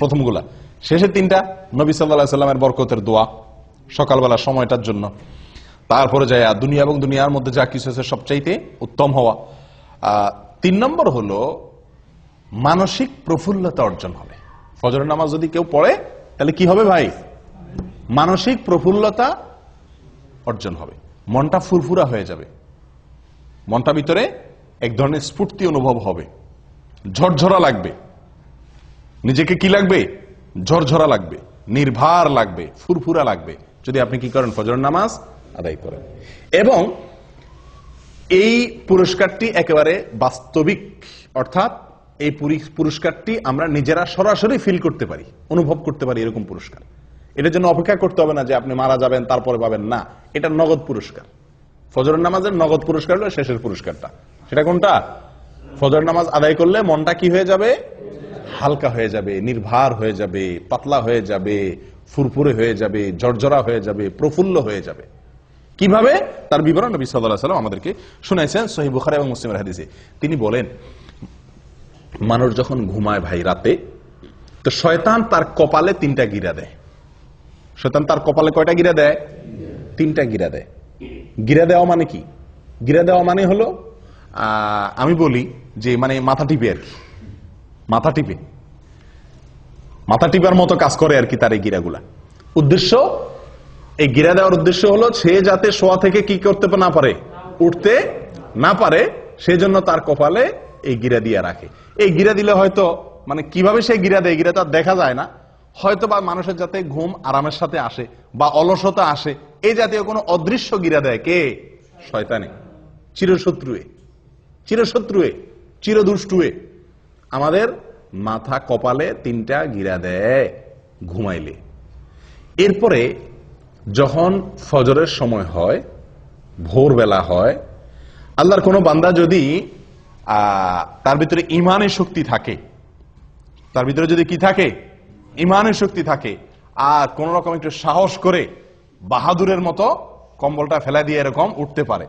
প্রথমগুলা। শেষের 3টা নবী সাল্লাল্লাহু আলাইহি সাল্লামের বরকতের দোয়া সকালবেলা সময়টার জন্য। তারপরে যায় দুনিয়া এবং দুনিয়ার মধ্যে যা কিছু আছে সবচাইতে উত্তম হওয়া। 3 নম্বর হলো মানসিক প্রফুল্লতা অর্জন হবে। ফজরের নামাজ যদি কেউ পড়ে, তাহলে কি হবে ভাই? মানসিক প্রফুল্লতা অর্জন হবে, মনটা ফুরফুরা হয়ে যাবে, মনটা ভিতরে এক ধরনের স্ফূর্তি অনুভব হবে, ঝরঝরা লাগবে, নিজেকে কি লাগবে? ঝরঝরা লাগবে, নির্ভার লাগবে, ফুরফুরা লাগবে, যদি আপনি কি করেন? ফজরের নামাজ আদায় করেন। এবং এই পুরস্কারটি একেবারে বাস্তবিক, অর্থাৎ এই পুরস্কারটি আমরা নিজেরা সরাসরি ফিল করতে পারি, অনুভব করতে পারি, এরকম পুরস্কার। এটার জন্য অপেক্ষা করতে হবে না যে আপনি মারা যাবেন তারপরে পাবেন, না, এটা নগদ পুরস্কার। ফজরের নামাজের নগদ পুরস্কার হলো শেষের পুরস্কারটা। সেটা কোনটা? ফজর নামাজ আদায় করলে মনটা কি হয়ে যাবে? হালকা হয়ে যাবে, নির্ভার হয়ে যাবে, পাতলা হয়ে যাবে, ফুরফুরে হয়ে যাবে, ঝরঝরা হয়ে যাবে, প্রফুল্ল হয়ে যাবে। কিভাবে? তার বিবরণ নবী সাল্লাল্লাহু আলাইহি ওয়াসাল্লাম আমাদেরকে শুনাইছেন সহিহ বুখারী এবং মুসলিমের হাদিসে। তিনি বলেন, মানুষ যখন ঘুমায় ভাই রাতে, তো শয়তান তার কপালে 3টা গিরা দেয়। শয়তান তার কপালে কয়টা গিরা দেয়? 3টা গিরা দেয়। গিরা দেওয়া মানে কি? গিরা দেওয়া মানে হলো, আমি বলি যে মানে মাথা টিপে আর কি, মাথা টিপে। মাথা টিপার মতো কাজ করে আর কি তার এই গিরাগুলা। উদ্দেশ্য, এই গিরা দেওয়ার উদ্দেশ্য হলো সে যাতে শোয়া থেকে কি করতে না পারে, উঠতে না পারে, সেই জন্য তার কপালে এই গিরা দিয়ে রাখে। এই গিরা দিলে হয়তো মানে কিভাবে সে গিরা দেয়, গিরা তো আর দেখা যায় না, হয়তো বা মানুষের যাতে ঘুম আরামের সাথে আসে বা অলসতা আসে, এই জাতীয় কোনো অদৃশ্য গিরা দেয় কে? শয়তানে, চিরশত্রুয়ে, চিরশত্রুয়ে, চিরদুষ্টুয়ে আমাদের মাথা কপালে 3টা গিরা দেয় ঘুমাইলে। এরপরে যখন ফজরের সময় হয়, ভোরবেলা হয়, আল্লাহর কোনো বান্দা যদি তার ভিতরে ইমানের শক্তি থাকে, তার ভিতরে যদি কি থাকে, ইমানের শক্তি থাকে, আর কোন রকম একটু সাহস করে বাহাদুরের মতো কম্বলটা ফেলা দিয়ে এরকম উঠতে পারে,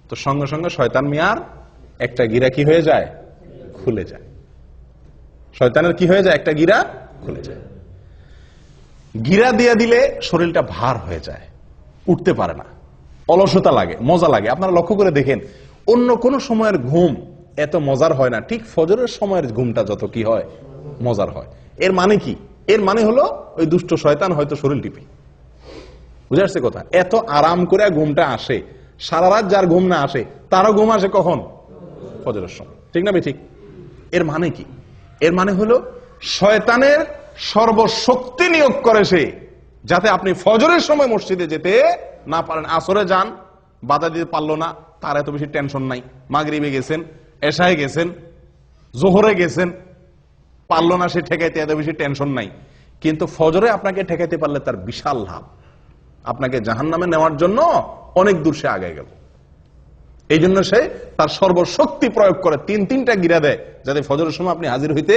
তো সঙ্গে সঙ্গে শয়তান মিয়ার একটা গিরা কি হয়ে যায়, খুলে যায়। শয়তানের কি হয়ে যায়, একটা গিরা খুলে যায়। গিরা দিয়ে দিলে শরীরটা ভার হয়ে যায়, উঠতে পারে না, অলসতা লাগে, মজা লাগে। আপনারা লক্ষ্য করে দেখেন, অন্য কোন সময়ের ঘুম এত মজার হয় না, ঠিক ফজরের সময়ের ঘুমটা যত কি হয়, মজার হয়। এর মানে কি? এর মানে হলো ওই দুষ্ট শয়তান হয়তো শরীর টিপে, বুঝে আসছে কথা? এত আরাম করে ঘুমটা আসে, সারা রাত যার ঘুম না আসে তারও ঘুম আসে কখন? ফজরের সময়, ঠিক না ঠিক? এর মানে কি? এর মানে হলো শয়তানের সর্বশক্তি নিয়োগ করে সে, যাতে আপনি ফজরের সময় মসজিদে যেতে না পারেন। আসরে যান, বাধা দিতে পারলো না, তার এত বেশি টেনশন নাই। মাগরিবে গেছেন, এশায় গেছেন, জোহরে গেছেন, পারলো না সে ঠেকাইতে, এত বেশি টেনশন নাই। কিন্তু ফজরে আপনাকে ঠেকাইতে পারলে তার বিশাল লাভ, আপনাকে জাহান্নামে নেওয়ার জন্য অনেক দূর সে আগে গেল। এই জন্য সে তার সর্বশক্তি প্রয়োগ করে 3টা গিরা দেয়, যাতে ফজরের সময় আপনি হাজির হইতে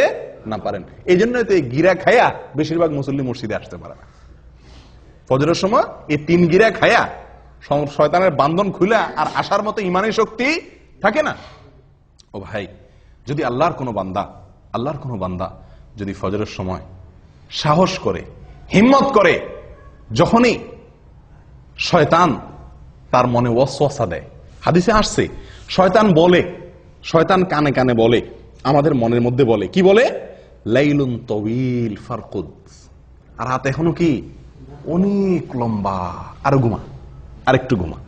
না পারেন। এই জন্য তো এই গিরা খায়া বেশিরভাগ মুসল্লি মসজিদে আসতে পারে না। ফজরের সময় এই 3 গিরা খায়া শয়তানের বান্ধন খুলে আর আসার মতো ইমানের শক্তি থাকে না। ও ভাই, যদি আল্লাহর কোনো বান্দা যদি ফজরের সময় সাহস করে, হিম্মত করে, যখনই শয়তান তার মনে ওয়াসওয়াসা দেয়, হাদিসে আসছে শয়তান কানে কানে বলে, আমাদের মনের মধ্যে বলে, কি বলে? লাইলুন তওয়িল ফারকুদ, আর রাত এখনো কি অনেক লম্বা, আরো ঘুমা, আরেকটু ঘুমা।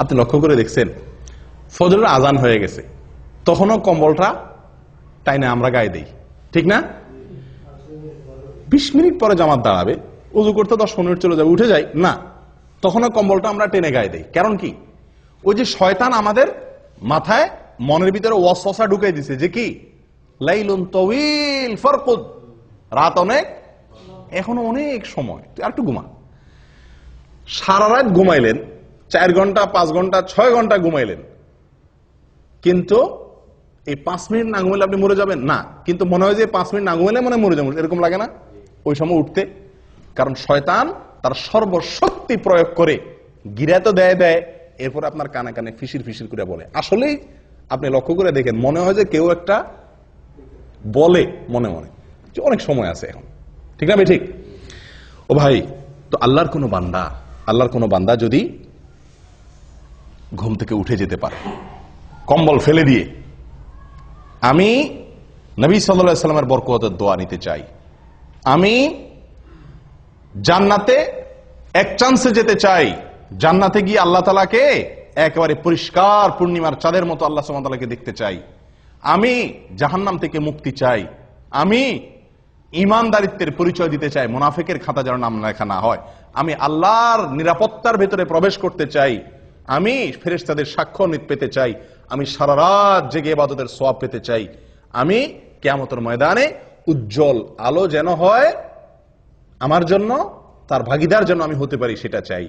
আপনি লক্ষ্য করে দেখছেন, ফজরের আজান হয়ে গেছে, তখনও কম্বলটা টাইনে আমরা গায়ে দেই, ঠিক না? 20 মিনিট পরে জামাত দাঁড়াবে, উযু করতে 10-15 মিনিট চলে যাবে, উঠে যাই না, তখনও কম্বলটা আমরা টেনে গায়ে দেই। কারণ কি? ওই যে শয়তান আমাদের মাথায়, মনের ভিতরে ওয়াসওয়াসা ঢুকাই দিছে যে কি, লাইলুন তাওয়িল ফারকুদ, রাত অনেক, এখনো অনেক সময়, তুই আরেকটু ঘুমা। সারা রাত ঘুমাইলেন, 4 ঘন্টা, 5 ঘন্টা, 6 ঘন্টা ঘুমাইলেন, কিন্তু এই 5 মিনিট না ঘুমাইলে আপনি মরে যাবেন না, কিন্তু মনে হয় যে 5 মিনিট না ঘুমাইলে মনে মরে যাবেন, এরকম লাগে না ওই সময় উঠতে? কারণ শয়তান তার সর্বশক্তি প্রয়োগ করে গিরা তো দেয়, এরপর আপনার কানে কানে ফিসির ফিসির করে বলে। আসলেই আপনি লক্ষ্য করে দেখেন, মনে হয় যে কেউ একটা বলে মনে মনে যে অনেক সময় আছে এখন, ঠিক না ঠিক? ও ভাই, তো আল্লাহর কোনো বান্দা যদি ঘুম থেকে উঠে যেতে পারে কম্বল ফেলে দিয়ে, আমি নবী সাল্লাল্লাহু আলাইহি সাল্লামের বরকতের দোয়া নিতে চাই, আমি জান্নাতে এক চান্সে যেতে চাই, জান্নাতে গিয়ে আল্লাহ তাআলাকে একেবারে পরিষ্কার পূর্ণিমার চাঁদের মতো আল্লাহ সুবহানাহু ওয়া তাআলাকে দেখতে চাই, আমি জাহান্নাম থেকে মুক্তি চাই, আমি ঈমানদারিত্বের পরিচয় দিতে চাই, মুনাফিকের খাতা যেন নাম লেখা না হয়, আমি আল্লাহর নিরাপত্তার ভেতরে প্রবেশ করতে চাই, আমি ফেরেশতাদের সাক্ষ্য পেতে চাই, আমি সারা রাত জেগে ইবাদতের সওয়াব পেতে চাই, আমি কিয়ামতের ময়দানে উজ্জ্বল আলো যেন হয় আমার জন্য, তার ভাগীদার যেন আমি হতে পারি, সেটা চাই।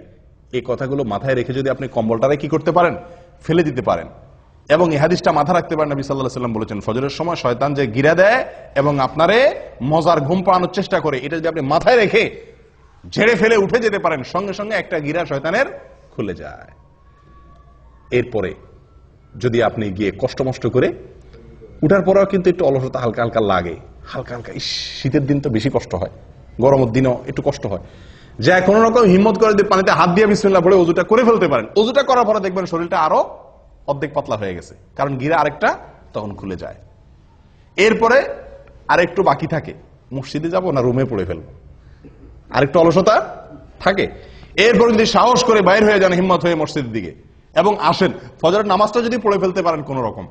এই কথাগুলো মাথায় রেখে যদি আপনি কম্বলটারে কি করতে পারেন, ফেলে দিতে পারেন, এবং এই হাদিসটা মাথা রাখতে পারেন, নবী সাল্লাল্লাহু আলাইহি ওয়াসাল্লাম বলেছেন, ফজরের সময় শয়তান যে গিরা দেয় এবং আপনারে মজার ঘুম পাড়ানোর চেষ্টা করে, এটা যদি আপনি মাথায় রেখে ঝেড়ে ফেলে উঠে যেতে পারেন, সঙ্গে সঙ্গে একটা গিরা শয়তানের খুলে যায়। এরপরে যদি আপনি গিয়ে কষ্ট মষ্ট করে উঠার পরেও কিন্তু একটু অলসতা হালকা হালকা লাগে, হালকা হালকা, শীতের দিন তো বেশি কষ্ট হয়, গরমের দিনও একটু কষ্ট হয়, যা কোনো রকম হিম্মত করে দিয়ে পানিতে হাত দিয়ে বিসমিল্লাহ পড়ে ওযুটা করে ফেলতে পারেন। ওযুটা করার পরে দেখবেন শরীরটা আরো অর্ধেক পাতলা হয়ে গেছে, কারণ গিরা আরেকটা তখন খুলে যায়। এরপরে আরেকটু বাকি থাকে, মসজিদে যাব না রুমে পড়ে ফেলবো, আরেকটু অলসতা থাকে। এরপর যদি সাহস করে বাইর হয়ে যান হিম্মত হয়ে মসজিদের দিকে এবং আসেন, ফজরের নামাজটা যদি পড়ে ফেলতে পারেন কোন রকম,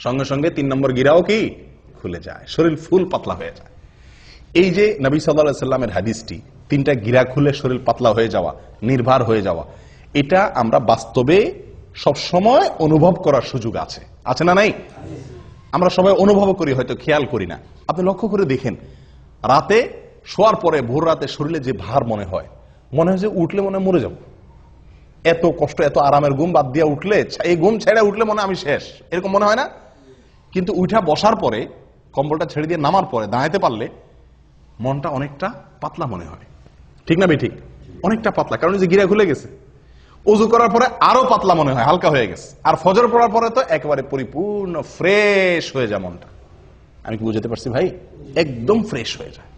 সঙ্গে সঙ্গে 3 নম্বর গিরাও কি খুলে যায়, শরীর ফুল পাতলা হয়ে যায়। এই যে নবী সাল্লাল্লাহু আলাইহি সাল্লামের হাদিসটি, 3টা গিরা খুলে শরীর পাতলা হয়ে যাওয়া, নির্ভর হয়ে যাওয়া, এটা আমরা বাস্তবে সব সময় অনুভব করার সুযোগ আছে, আছে না নাই? আমরা সবাই অনুভব করি, হয়তো খেয়াল করি না। আপনি লক্ষ্য করে দেখেন, রাতে শোয়ার পরে ভোর রাতে শরীরে যে ভার মনে হয় যে উঠলে মনে মরে যাব, এত কষ্ট, এত আরামের ঘুম বাদ দিয়ে উঠলে, এই ঘুম ছেড়ে উঠলে মনে আমি শেষ, এরকম মনে হয় না? কিন্তু উঠা বসার পরে, কম্বলটা ছেড়ে দিয়ে নামার পরে দাঁড়াতে পারলে মনটা অনেকটা পাতলা মনে হয়, ঠিক না বেঠিক? অনেকটা পাতলা, কারণ যে গিরা খুলে গেছে। ওযু করার পরে আরো পাতলা মনে হয়, হালকা হয়ে গেছে। আর ফজর পড়ার পরে তো একেবারে পরিপূর্ণ ফ্রেশ হয়ে যায় মনটা। আমি কি বুঝাতে পারছি ভাই? একদম ফ্রেশ হয়ে যায়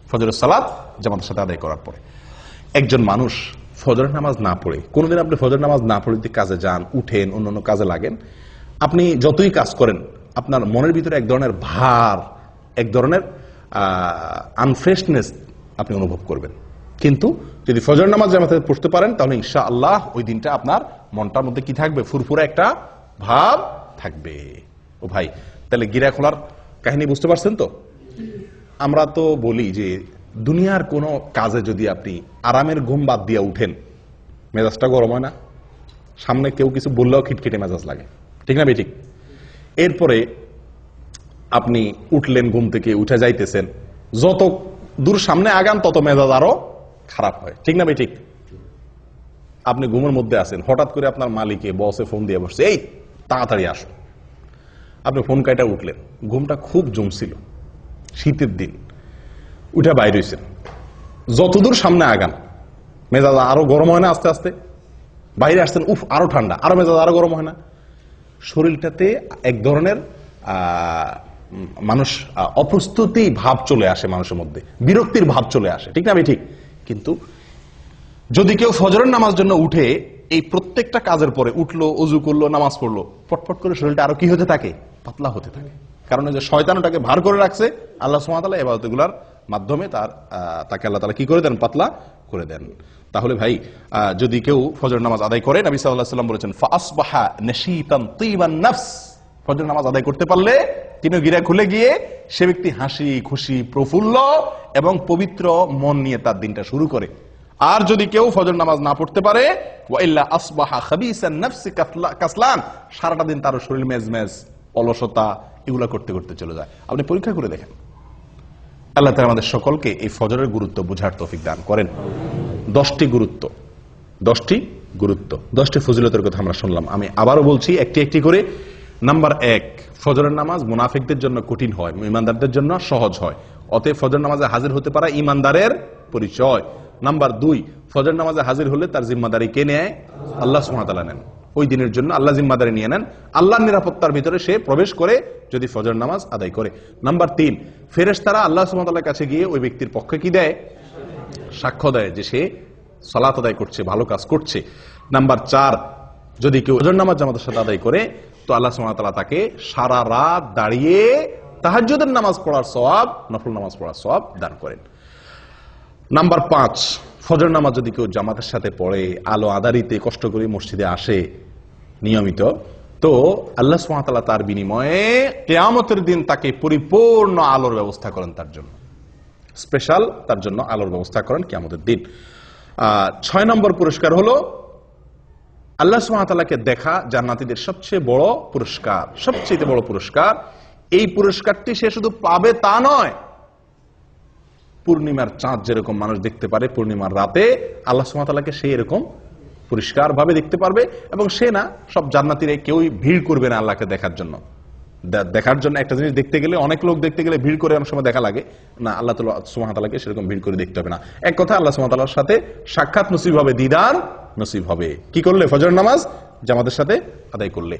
ফজরের সালাত জামাতের সাথে আদায় করার পরে। একজন মানুষ ফজরের নামাজ না পড়ে, কোনোদিন আপনি ফজর নামাজ না পড়ে যদি কাজে যান, উঠেন, অন্যান্য কাজে লাগেন, আপনি যতই কাজ করেন আপনার মনের ভিতরে এক ধরনের ভার, এক ধরনের আনফ্রেশনেস আপনি অনুভব করবেন। কিন্তু যদি ফজর নামাজ জামাতে পড়তে পারেন তাহলে ইনশাআল্লাহ ওই দিনটা আপনার মনটার মধ্যে কি থাকবে? ফুরফুরে একটা ভাব থাকবে। ও ভাই, তাহলে গিরা খোলার কাহিনী বুঝতে পারছেন তো? আমরা তো বলি যে দুনিয়ার কোনো কাজে যদি আপনি আরামের ঘুম বাদ দিয়ে উঠেন, মেজাজটা গরম হয় না? সামনে কেউ কিছু বললেও খিটখিটে মেজাজ লাগে, ঠিক না বেঠিক? এরপরে আপনি উঠলেন, ঘুম থেকে উঠে যাইতেছেন, যত দূর সামনে আগান তত মেজাজ আরো খারাপ হয়, ঠিক না বেঠিক? আপনি ঘুমের মধ্যে আছেন, হঠাৎ করে আপনার মালিকে বসে ফোন দিয়ে বসছে, এই তাড়াতাড়ি আসো। আপনি ফোন কাইটা উঠলেন, ঘুমটা খুব জমছিল, শীতের দিন, উঠে বাইরে হয়েছেন, যতদূর সামনে আগান মেজাজ আরো গরম হয় না? আস্তে আস্তে বাইরে আসছেন, উফ আরো ঠান্ডা, আরো মেজাজ আরো গরম হয় না? শরীরটাতে এক ধরনের মানুষ অপ্রস্তুতি ভাব চলে আসে, মানুষের মধ্যে বিরক্তির ভাব চলে আসে, ঠিক না ভাই ঠিক? কিন্তু যদি কেউ ফজরের নামাজ জন্য উঠে, এই প্রত্যেকটা কাজের পরে উঠলো, ওযু করলো, নামাজ পড়লো, পটপট করে শরীরটা আরো কি হতে থাকে? পাতলা হতে থাকে। কারণ যে শয়তান ওটাকে ভার করে রাখছে, আল্লাহ সুবহানাহু ওয়া তাআলা ইবাদতগুলোর মাধ্যমে তাকে আল্লাহ তাআলা কি করে দেন? পাতলা করে দেন। তাহলে ভাই, যদি কেউ ফজর নামাজ আদায় করে, নবী সাল্লাল্লাহু আলাইহি ওয়াসাল্লাম বলেছেন ফাসবাহা নাশীতান তিবান নফস, ফজর নামাজ আদায় করতে পারলে তিনি গিরা খুলে গিয়ে সে ব্যক্তি হাসি খুশি, প্রফুল্ল এবং পবিত্র মন নিয়ে তার দিনটা শুরু করে। আর যদি কেউ ফজর নামাজ না পড়তে পারে, ওয়া ইল্লা আসবাহা খাবিসান নফসি কাসলান, সারাটা দিন তার শরীর মেজমেজ, অলসতা, এগুলা করতে করতে চলে যায়। আপনি পরীক্ষা করে দেখেন। আল্লাহ তাআলা আমাদের সকলকে এই ফজরের গুরুত্ব বুঝার তৌফিক দান করেন। 10টি গুরুত্ব, 10টি ফজিলতের কথা আমরা শুনলাম। আমি আবারও বলছি একটি একটি করে। নাম্বার 1, ফজরের নামাজ মুনাফিকদের জন্য কঠিন হয়, ঈমানদারদের জন্য সহজ হয়। অতএব ফজর নামাজে হাজির হতে পারা ঈমানদারের পরিচয়। নাম্বার 2, ফজর নামাজে হাজির হলে তার জিম্মাদারি কে নেয়? আল্লাহ সুবহানাহু ওয়া তাআলা নেন। ওই দিনের জন্য আল্লাহ জিম্মাদারি নিয়ে নেন, আল্লাহর নিরাপত্তার ভিতরে সে প্রবেশ করে যদি ফজর নামাজ আদায় করে। নাম্বার 3, ফেরেশতারা আল্লাহ সুবহানাহু ওয়া তাআলার কাছে গিয়ে ওই ব্যক্তির পক্ষে কি দেয়? সাক্ষ্য দেয় যে সে সালাত আদায় করছে, ভালো কাজ করছে। নাম্বার 4, যদি কেউ ফজর নামাজ জামাতের সাথে আদায় করে তো আল্লাহ সুবহানাহু ওয়া তাআলা তাকে সারা রাত দাঁড়িয়ে তাহাজ্জুদের নামাজ পড়ার সওয়াব, নফল নামাজ পড়ার সওয়াব দান করেন। নাম্বার 5, ফজর নামাজ যদি কেউ জামাতের সাথে পড়ে, আলো আঁধারিতে কষ্ট করে মসজিদে আসে নিয়মিত, তো আল্লাহ সুবহানাহু ওয়া তাআলা তার বিনিময়ে কিয়ামতের দিন তাকে পরিপূর্ণ আলোর ব্যবস্থা করেন, তার জন্য স্পেশাল, তার জন্য আলোর ব্যবস্থা করেন কিয়ামতের দিন। 6 নম্বর পুরস্কার হলো আল্লাহ সুবহানাহু ওয়া তাআলাকে দেখা জান্নাতীদের সবচেয়ে বড় পুরস্কার, সবচেয়ে বড় পুরস্কার। এই পুরস্কারটি সে শুধু পাবে তা নয়, পূর্ণিমার চাঁদ যেরকম মানুষ দেখতে পারে পূর্ণিমার রাতে, আল্লাহ সুবহানাহু ওয়া তাআলাকে সে এরকম পরিষ্কার ভাবে দেখতে পারবে। এবং সে না, সব জান্নাতীরা কেউই ভিড় করবে না আল্লাহকে দেখার জন্য। দেখার জন্য একটা জিনিস দেখতে গেলে, অনেক লোক দেখতে গেলে ভিড় করে অনেক সময় দেখা লাগে না, আল্লাহ সুবহানাহু ওয়া তাআলাকে সেরকম ভিড় করে দেখতে হবে না। এক কথা, আল্লাহ সুবহানাহু ওয়া তাআলার সাথে সাক্ষাৎ নসিব হবে, দিদার নসিব হবে। কি করলে? ফজর নামাজ জামাতের সাথে আদায় করলে,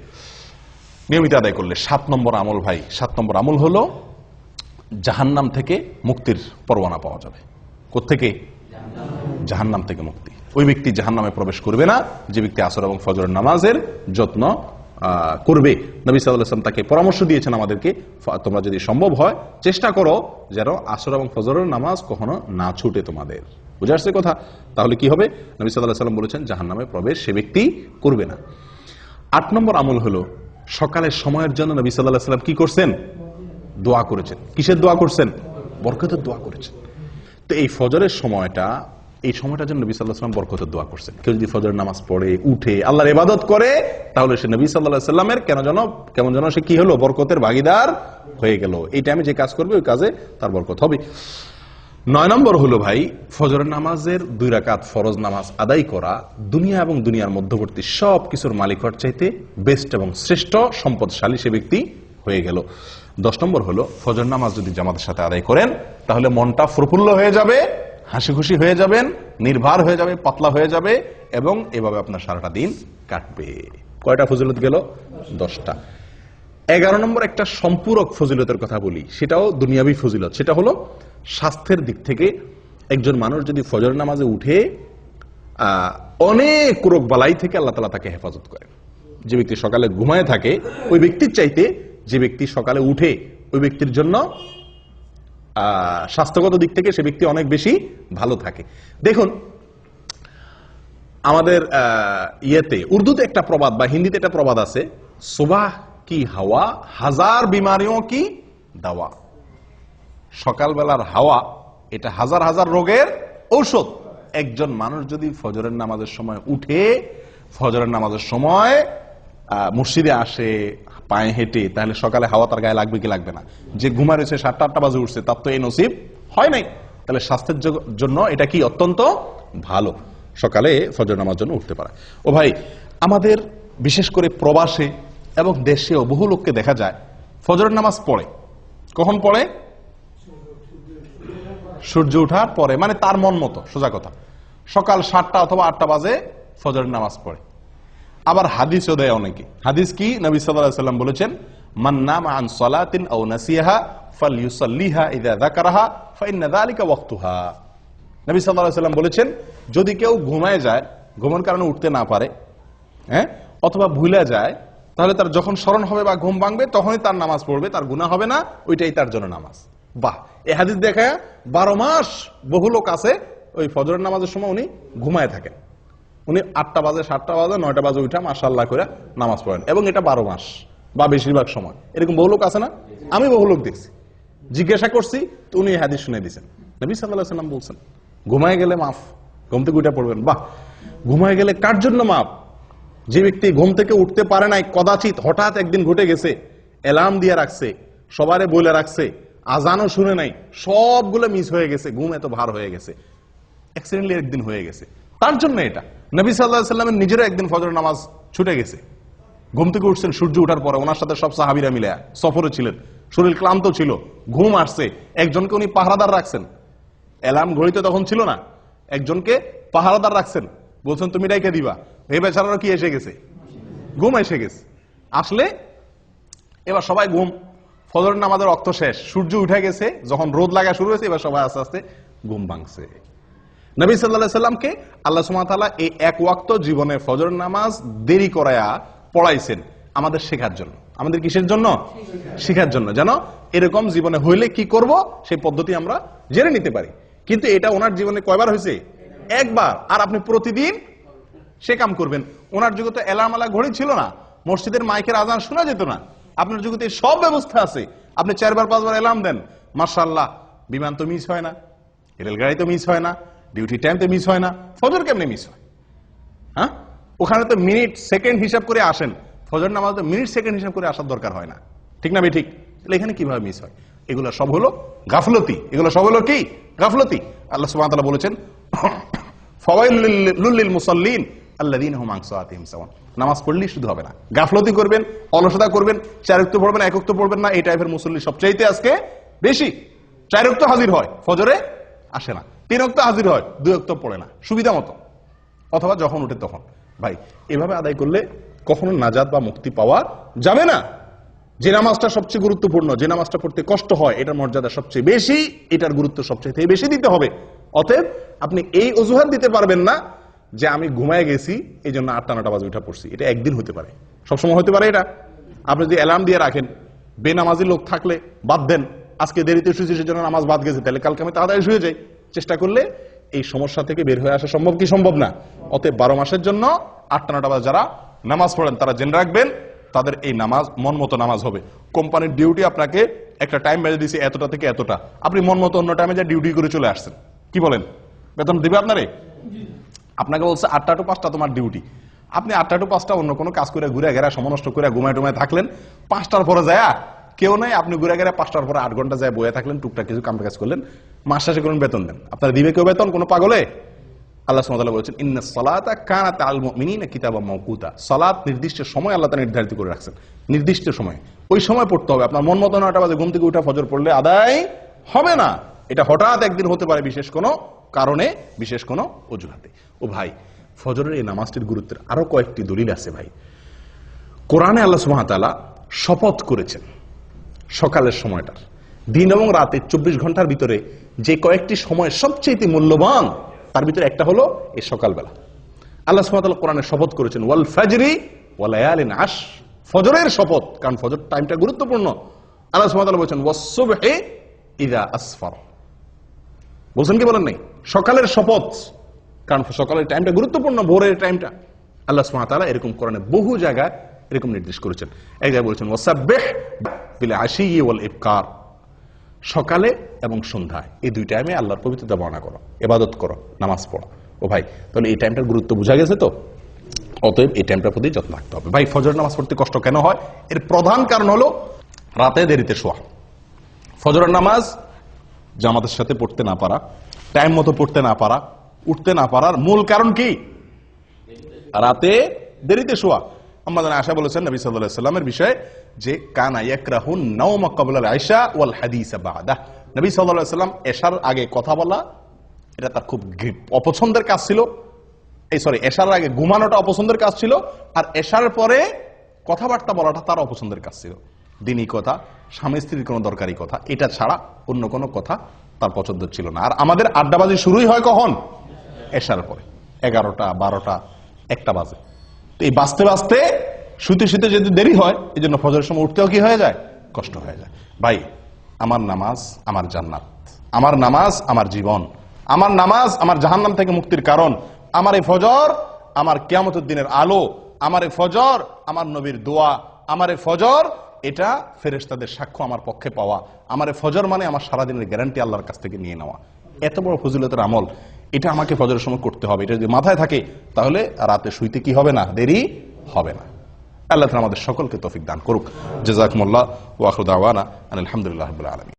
নিয়মিত আদায় করলে। 7 নম্বর আমল ভাই, 7 নম্বর আমল হলো জাহান্নাম থেকে মুক্তির পরোয়ানা পাওয়া যাবে। কোত্থেকে? জাহান্নাম থেকে মুক্তি। ওই ব্যক্তি জাহান্নামে প্রবেশ করবে না যে ব্যক্তি আসর এবং ফজরের নামাজের যত্ন করবে, নবী সাল্লাল্লাহু আলাইহি ওয়াসাল্লাম তাকে পরামর্শ দিয়েছেন আমাদেরকে, তোমরা যদি সম্ভব হয় চেষ্টা করো যেন আসর এবং ফজরের নামাজ কখনো না ছুটে তোমাদের। বুঝে আসছে কথা? তাহলে কি হবে? নবী সাল্লাল্লাহু আলাইহি ওয়াসাল্লাম বলেছেন জাহান্নামে প্রবেশ সে ব্যক্তি করবে না। 8 নম্বর আমল হলো সকালের সময়ের জন্য নবী সাল্লাল্লাহু আলাইহি ওয়াসাল্লাম কি করছেন? দোয়া করেছেন। কিসের দোয়া করছেন? বরকতের দোয়া করেছেন। তো এই ফজরের সময়টা, এই সময়টার জন্য নবী সাল্লাল্লাহু আলাইহি ওয়াসাল্লাম বরকতের দোয়া করছেন। কেউ যদি ফজরের নামাজ পড়ে উঠে আল্লাহর ইবাদত করে তাহলে সে নবী সাল্লাল্লাহু আলাইহি ওয়াসাল্লামের কেমন যেন সে কি হলো? বরকতের ভাগীদার হয়ে গেল। এই টাইমে যে কাজ করবে ওই কাজে তার বরকত হবে। 9 নম্বর হলো ভাই, ফজরের নামাজের 2 রাকাত ফরজ নামাজ আদায় করা দুনিয়া এবং দুনিয়ার মধ্যবর্তী সব কিছুর মালিক হওয়ার চাইতে বেস্ট এবং শ্রেষ্ঠ সম্পদশালী সে ব্যক্তি হয়ে গেল। 10 নম্বর হলো ফজর নামাজ যদি জামাতের সাথে আদায় করেন তাহলে মনটা প্রফুল্ল হয়ে যাবে, হাসি খুশি হয়ে যাবেন, নির্ভার হয়ে যাবে, পাতলা হয়ে যাবে এবং এভাবে আপনার সারাটা দিন কাটবে। কয়টা ফজিলত গেল? 10টা। 11 নম্বর একটা সম্পূরক ফজিলতের কথা বলি, সেটাও দুনিয়াবি ফজিলত। সেটা হলো স্বাস্থ্যের দিক থেকে একজন মানুষ যদি ফজর নামাজে উঠে অনেক রোগ বালাই থেকে আল্লাহ তাআলা তাকে হেফাজত করেন। যে ব্যক্তি সকালে ঘুমায় থাকে ওই ব্যক্তির চাইতে যে ব্যক্তি সকালে উঠে ওই ব্যক্তির জন্য স্বাস্থ্যগত দিক থেকে সে ব্যক্তি অনেক বেশি ভালো থাকে। দেখুন আমাদের ইয়েতে উর্দুতে একটা প্রবাদ বা হিন্দিতে একটা প্রবাদ আছে, সুবাহ কি হাওয়া হাজার বিমারিও কি দাওয়া। সকালবেলার হাওয়া এটা হাজার হাজার রোগের ঔষধ। একজন মানুষ যদি ফজরের নামাজের সময় উঠে ফজরের নামাজের সময় মসজিদে আসে পায়ে হেঁটে, তাহলে সকালে হাওয়া তার গায়ে লাগবে কি লাগবে না? যে ঘুমা রয়েছে 7টা-8টা বাজে উঠছে তার তো এই নসিব হয় নাই। তাহলে স্বাস্থ্যের জন্য এটা কি অত্যন্ত ভালো, সকালে ফজর নামাজ জন্য উঠতে পারা। ও ভাই, আমাদের বিশেষ করে প্রবাসে এবং দেশেও বহু লোককে দেখা যায় ফজরের নামাজ পড়ে। কখন পড়ে? সূর্য ওঠার পরে, মানে তার মন মতো। সোজা কথা, সকাল 7টা অথবা 8টা বাজে ফজরের নামাজ পড়ে। আবার হাদিসও দেয় অনেকে। হাদিস কি? নবী সাল্লাল্লাহু আলাইহি ওয়াসাল্লাম বলেছেন, মান নামা আন সালাতিন আও নাসিয়াহা ফালইউসাল্লিহা ইযা যাকারাহা ফাইন্না যালিকা ওয়াক্তুহা। নবী সাল্লাল্লাহু আলাইহি ওয়াসাল্লাম বলেছেন, যদি কেউ ঘুমায় যায়, ঘুমের কারণে উঠতে না পারে, অথবা ভুলে যায়, তাহলে তার যখন স্মরণ হবে বা ঘুম ভাঙবে তখনই তার নামাজ পড়বে, তার গুনাহ হবে না, ওইটাই তার জন্য নামাজ। বাহ! এই হাদিস দেখা 12 মাস বহু লোক আছে ওই ফজরের নামাজের সময় উনি ঘুমায় থাকেন। উনি 8টা বাজে, 7টা বাজে, 9টা বাজে উঠা মাশাআল্লাহ করে নামাজ পড়েন, এবং এটা 12 মাস বা বেশিরভাগ সময়। এরকম বহু লোক আছে না? আমি বহু লোক দেখছি, জিজ্ঞাসা করছি তো উনি এই হাদিস শুনে দিয়েছেন। নবী সাল্লাল্লাহু আলাইহি ওয়াসাল্লাম বলছেন ঘুমায় গেলে মাফ, ঘুম থেকে উঠে পড়বেন। বাহ! ঘুমায় গেলে কার জন্য মাফ? যে ব্যক্তি ঘুম থেকে উঠতে পারে নাই, কদাচিৎ হঠাৎ একদিন ঘটে গেছে, অ্যালার্ম দিয়ে রাখছে, সবারে বলে রাখছে, আজানও শুনে নাই, সবগুলো মিস হয়ে গেছে, ঘুম এত ভার হয়ে গেছে, অ্যাক্সিডেন্টলি একদিন হয়ে গেছে, তার জন্য এটা। নবী সাল্লাল্লাহু আলাইহি ওয়াসাল্লামের নিজেরও একদিন ফজর নামাজ ছুটে গেছে। ঘুম থেকে উঠছেন সূর্য ওঠার পরে, ওনার সাথে সব সাহাবীরা মিলে সফরে ছিলেন, শরীর ক্লান্ত ছিল, ঘুম আসছে, একজনকে উনি পাহারাদার রাখছেন। অ্যালার্ম ঘড়িতে তখন ছিল না, একজনকে পাহারাদার রাখছেন, বলছেন তুমি ডাইকে দিবা। এই বেচারারও কি এসে গেছে? ঘুম এসে গেছে। আসলে এবার সবাই ঘুম, ফজর নামাজের ওয়াক্ত শেষ, সূর্য উঠে গেছে, যখন রোদ লাগা শুরু হয়েছে এবার সবাই আস্তে আস্তে ঘুম ভাঙছে। নবী সাল্লাল্লাহু আলাইহি ওয়াসাল্লামকে আল্লাহ সুবহানাহু ওয়া তাআলা এই এক ওয়াক্ত জীবনে ফজর নামাজ দেরি করায়া পড়াইছেন আমাদের শেখার জন্য। আমাদের কিসের জন্য? শেখার জন্য, যেন এরকম জীবনে হইলে কি করব সেই পদ্ধতি আমরা জেনে নিতে পারি। কিন্তু এটা ওনার জীবনে কয়বার হয়েছে? একবার। আর আপনি প্রতিদিন সে কাম করবেন। ওনার যুগে তো অ্যালার্ম আলা ঘড়ি ছিল না, মসজিদের মাইকের আজান শোনা যেত না। আপনার যুগে তো সব ব্যবস্থা আছে, আপনি 4বার 5বার অ্যালার্ম দেন, মাশাআল্লাহ, বিমান তো মিস হয় না, রেলগাড়ি তো মিস হয় না, ডিউটি টাইম তো মিস হয় না, ফজর কেমনে মিস হয়? হ্যাঁ, ওখানে তো মিনিট সেকেন্ড হিসাব করে আসেন, ফজর নামাজ তো মিনিট সেকেন্ড হিসাব করে আসার দরকার হয় না, ঠিক না? ঠিক। তাহলে এখানে কিভাবে মিস হয়? এগুলো সব হলো গাফলতি। এগুলো সব হলো কি? গাফলতি। আল্লাহ সুবহানাহু ওয়া তাআলা বলেছেন, ফাওয়াইলুল লিল মুসাল্লিন আল্লাযীনা হুম আন সালাতিহিম সাহুন। নামাজ পড়লেই শুধু হবে না, গাফলতি করবেন, অলসতা করবেন, 4 ওয়াক্ত পড়বেন, 1 ওয়াক্ত পড়বেন না, এই টাইপের মুসল্লি সবচাইতে আজকে বেশি। 4 ওয়াক্ত হাজির হয়, ফজরে আসে না, 3 ওয়াক্ত হাজির হয়, 2 ওয়াক্ত পড়ে না সুবিধা মতো, অথবা যখন উঠে তখন। ভাই, এভাবে আদায় করলে কখনো নাজাত বা মুক্তি পাওয়া যাবে না। যে নামাজটা সবচেয়ে গুরুত্বপূর্ণ, যে নামাজটা পড়তে কষ্ট হয়, এটার মর্যাদা সবচেয়ে বেশি, এটার গুরুত্ব সবচেয়ে বেশি দিতে হবে। অতএব আপনি এই অজুহাত দিতে পারবেন না যে আমি ঘুমায় গেছি এই জন্য 8টা 9টা বাজে উঠা পড়ছি। এটা একদিন হতে পারে, সবসময় হতে পারে এটা? আপনি যদি অ্যালার্ম দিয়ে রাখেন, বেনামাজি লোক থাকলে বাদ দেন, আজকে দেরিতে শুয়েছি সেজন্য নামাজ বাদ গেছে, তাহলে কালকে আমি তাড়াতাড়ি শুয়ে যাই, চেষ্টা করলে এই সমস্যা থেকে বের হয়ে আসা সম্ভব কি সম্ভব না? অতএব 12 মাসের জন্য 8টা-9টা বাজে যারা নামাজ পড়েন তারা জেনে রাখবেন তাদের এই নামাজ মন মতো নামাজ হবে। কোম্পানির ডিউটি আপনাকে একটা টাইম বেঁধে দিয়েছে এতটা থেকে এতটা, আপনি মন মতো অন্য টাইমে যা ডিউটি করে চলে আসছেন, কি বলেন? বেতন দিবে আপনারে? আপনাকে বলছে 8টা to 5টা তোমার ডিউটি, আপনি 8টা to 5টা অন্য কোনো কাজ করে ঘুরে ঘেরা সমনষ্ট করে ঘুমায় টুমায় থাকলেন, 5টার পরে যায় কেউ নাই, আপনি ঘুরে ঘেরা 5টার পরে 8 ঘন্টা যায় বয়ে থাকলেন, টুকটাক কিছু কাম কাজ করলেন, মাস শেষে করুন বেতন দেন, আপনারা দিবে কেউ বেতন? কোনো পাগলে? আল্লাহ সুবহানাহু ওয়া তাআলা বলেছেন ইন্নাস সালাতা কানাত আলাল মুমিনিনা কিতাবাম মাওকুতা, সালাত নির্দিষ্ট সময় আল্লাহ তাআলা নির্ধারিত করে রাখছেন, নির্দিষ্ট সময়, ওই সময় পড়তে হবে। আপনার মন মতো 9টা বাজে ঘুম থেকে উঠে ফজর পড়লে আদায় হবে না, এটা হঠাৎ একদিন হতে পারে বিশেষ কোনো কারণে, বিশেষ কোনো অজুহাতে। ও ভাই, ফজরের এই নামাজটির গুরুত্বের আরো কয়েকটি দলিল আছে ভাই। কোরআনে আল্লাহ সুবহানাহু ওয়া তাআলা শপথ করেছেন সকালের সময়টার, দিন এবং রাতে 24 ঘন্টার ভিতরে যে কয়েকটি সময় সবচেয়ে মূল্যবান তার ভিতরে একটা হলো এই সকালবেলা। আল্লাহ সুবহানাহু ওয়া তাআলা কোরআনে শপথ করেছেন ওয়াল ফাজরি ওয়া লায়ালিন আশর, ফজরের শপথ, কারণ ফজর টাইমটা গুরুত্বপূর্ণ। আল্লাহ সুবহানাহু ওয়া তাআলা বলেছেন ওয়াস সুবহি ইযা আসফার, বলছেন কি বলেন নাই? সকালের শপথ, কারণ সকালের টাইমটা গুরুত্বপূর্ণ, ভোরের টাইমটা। আল্লাহ সুবহানাহু ওয়া তাআলা এরকম কোরআনে বহু জায়গায় এরকম নির্দেশ করেছেন। এক জায়গায় বলেছেন ওয়াসাব্বিহ বিল আশিয়্যি ওয়াল ইবকার, সকালে এবং সন্ধ্যায় এই দুই টাইমে আল্লাহর পবিত্রতা বর্ণনা করো, ইবাদত করো, নামাজ পড়ো। ও ভাই, তাহলে এই টাইমটার গুরুত্ব বোঝা গেছে তো? অতএব এই টাইমটার প্রতি যত্ন রাখতে হবে। ভাই, ফজর নামাজ পড়তে কষ্ট কেন হয়? এর প্রধান কারণ হলো রাতে দেরিতে শোয়া। ফজরের নামাজ জামাতের সাথে পড়তে না পারা, টাইম মতো পড়তে না পারা, উঠতে না পারার মূল কারণ কি? রাতে দেরিতে শোয়া। আমাদের আয়েশা বলেছেন নবী সাল্লাল্লাহু আলাইহি ওয়াসাল্লামের বিষয়ে যে কানা ইয়াকরাহুন নাওমা ক্বাবলা আল ইশা ওয়াল হাদিসা বাদা, নবী সাল্লাল্লাহু আলাইহি ওয়াসাল্লাম এশার আগে কথা বলা এটা তার খুব অপছন্দের কাজ ছিল। এশার আগে ঘুমানোটা অপছন্দের কাজ ছিল, আর এশার পরে কথাবার্তা বলাটা তার অপছন্দের কাজ ছিল। দিনই কথা, স্বামী স্ত্রীর কোনো দরকারি কথা, এটা ছাড়া অন্য কোনো কথা তার পছন্দ ছিল না। আর আমাদের আড্ডাবাজি শুরুই হয় কখন? এশার পরে, 11টা, 12টা, 1টা বাজে। তো এই বাঁচতে বাঁচতে শুতে শুতে যদি দেরি হয়, এই জন্য ফজরের সময় উঠতেও কি হয়ে যায়? কষ্ট হয়ে যায়। ভাই, আমার নামাজ আমার জান্নাত, আমার নামাজ আমার জীবন, আমার নামাজ আমার জাহান্নাম থেকে মুক্তির কারণ, আমার এই ফজর আমার কিয়ামতের দিনের আলো, আমার এই ফজর আমার নবীর দোয়া, আমার এই ফজর এটা ফেরেশতাদের সাক্ষ্য আমার পক্ষে পাওয়া, আমার এই ফজর মানে আমার সারাদিনের গ্যারান্টি আল্লাহর কাছ থেকে নিয়ে নেওয়া। এত বড় ফজিলতের আমল, এটা আমাকে ফজরের সময় করতে হবে। এটা যদি মাথায় থাকে তাহলে রাতে শুইতে কি হবে না? দেরি হবে না। আল্লাহ তাআলা আমাদের সকলকে তৌফিক দান করুক। জাযাকুমুল্লাহ ওয়া আখিরু দাওয়ানা আলহামদুলিল্লাহি রাব্বিল আলামিন।